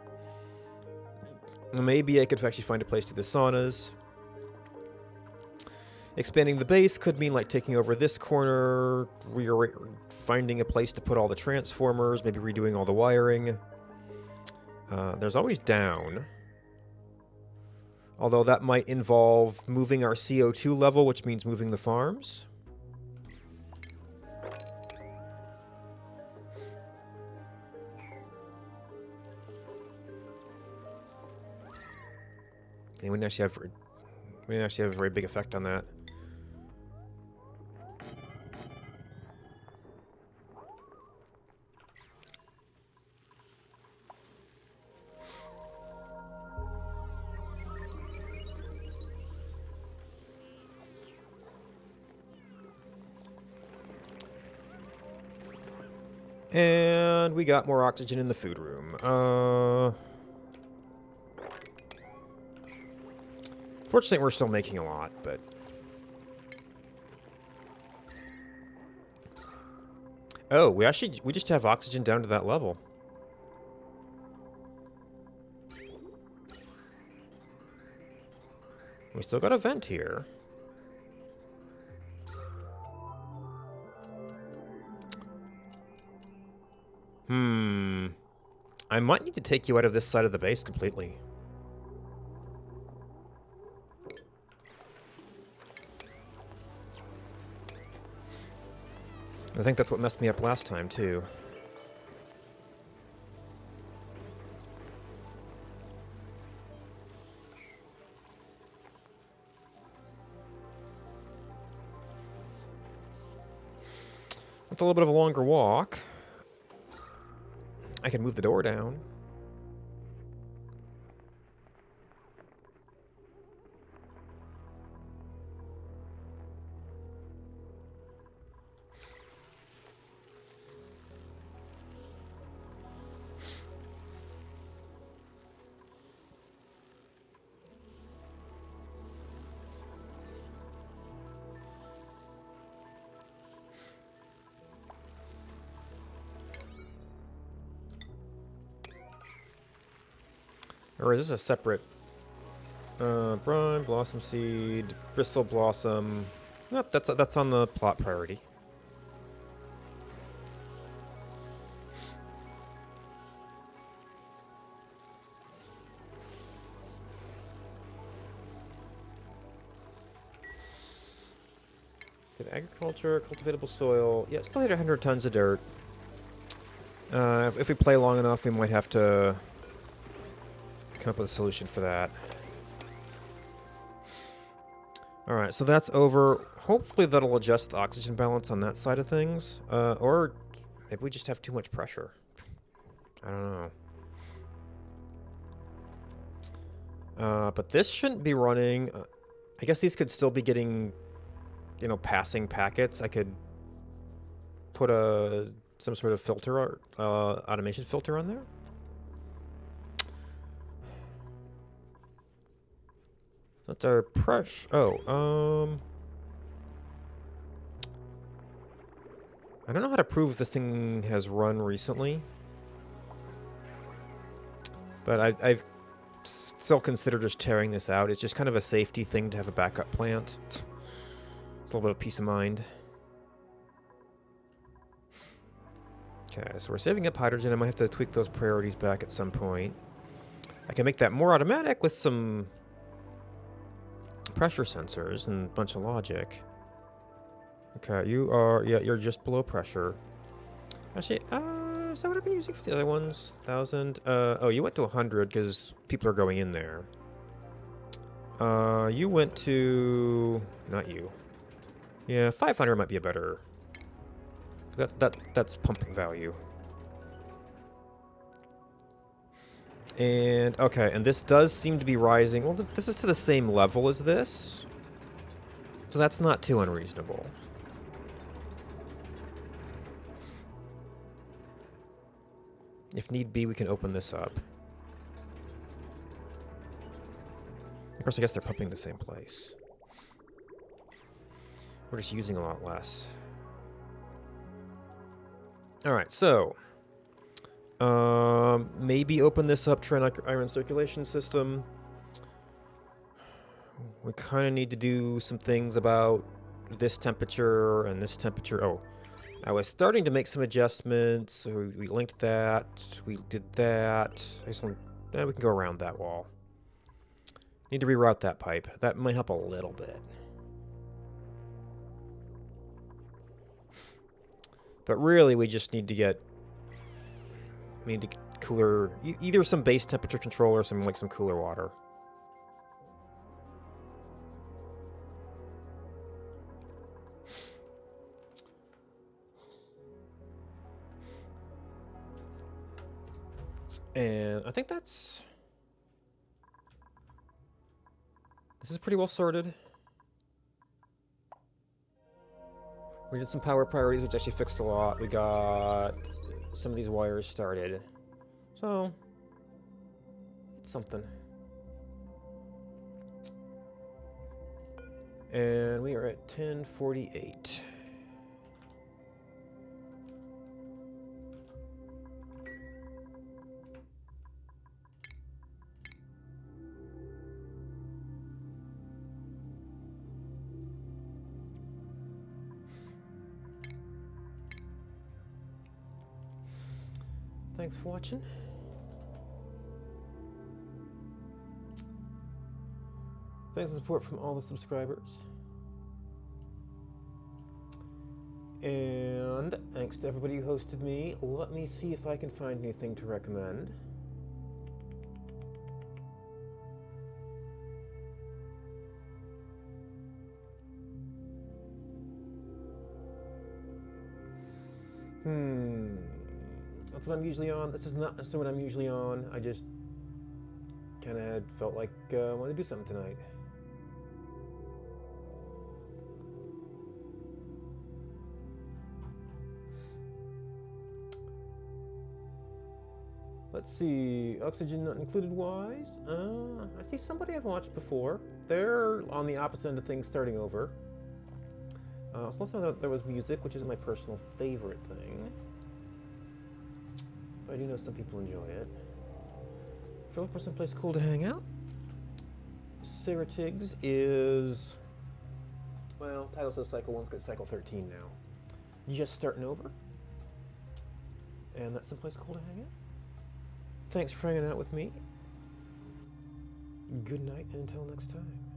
S1: maybe I could actually find a place to do the saunas. Expanding the base could mean like taking over this corner, finding a place to put all the transformers, maybe redoing all the wiring. There's always down. Although that might involve moving our CO2 level, which means moving the farms. And we didn't actually have a very big effect on that. And we got more oxygen in the food room. Fortunately, we're still making a lot, but... Oh, we just have oxygen down to that level. We still got a vent here. I might need to take you out of this side of the base completely. I think that's what messed me up last time, too. It's a little bit of a longer walk. I can move the door down. Or is this a separate... Brine, Blossom Seed, Bristle Blossom... Nope, that's on the plot priority. Did agriculture, cultivatable soil... Yeah, still hit 100 tons of dirt. If we play long enough, we might have to come up with a solution for that. Alright, so that's over. Hopefully that'll adjust the oxygen balance on that side of things. Or maybe we just have too much pressure. I don't know. But this shouldn't be running. I guess these could still be getting, you know, passing packets. I could put some sort of filter or automation filter on there. That's our pressure. Oh, I don't know how to prove if this thing has run recently. But I've still considered just tearing this out. It's just kind of a safety thing to have a backup plant. It's a little bit of peace of mind. Okay, so we're saving up hydrogen. I might have to tweak those priorities back at some point. I can make that more automatic with some pressure sensors and a bunch of logic. Okay, you are... Yeah, you're just below pressure. Actually, is that what I've been using for the other ones? 1,000? Oh, you went to 100 because people are going in there. You went to... Not you. Yeah, 500 might be a better... That's pumping value. And, okay, and this does seem to be rising. Well, this is to the same level as this. So that's not too unreasonable. If need be, we can open this up. Of course, I guess they're pumping the same place. We're just using a lot less. Alright, so... maybe open this up, try an iron circulation system. We kind of need to do some things about this temperature and this temperature. Oh, I was starting to make some adjustments. So we linked that. We did that. I just want, we can go around that wall. Need to reroute that pipe. That might help a little bit. But really, we just need to get... We need to get cooler... Either some base temperature control or some cooler water. And I think that's... This is pretty well sorted. We did some power priorities, which actually fixed a lot. We got some of these wires started. So, it's something. And we are at 10:48. Thanks for watching. Thanks for the support from all the subscribers. And thanks to everybody who hosted me. Let me see if I can find anything to recommend. That's what I'm usually on. This is not necessarily what I'm usually on. I just kind of felt like I wanted to do something tonight. Let's see, Oxygen Not Included wise. I see somebody I've watched before. They're on the opposite end of things, starting over. So let's know that there was music, which is my personal favorite thing. But I do know some people enjoy it. If you're looking for someplace cool to hang out, Sarah Tiggs is, well, title says Cycle 1's got Cycle 13 now. Just starting over. And that's someplace cool to hang out. Thanks for hanging out with me. Good night, and until next time.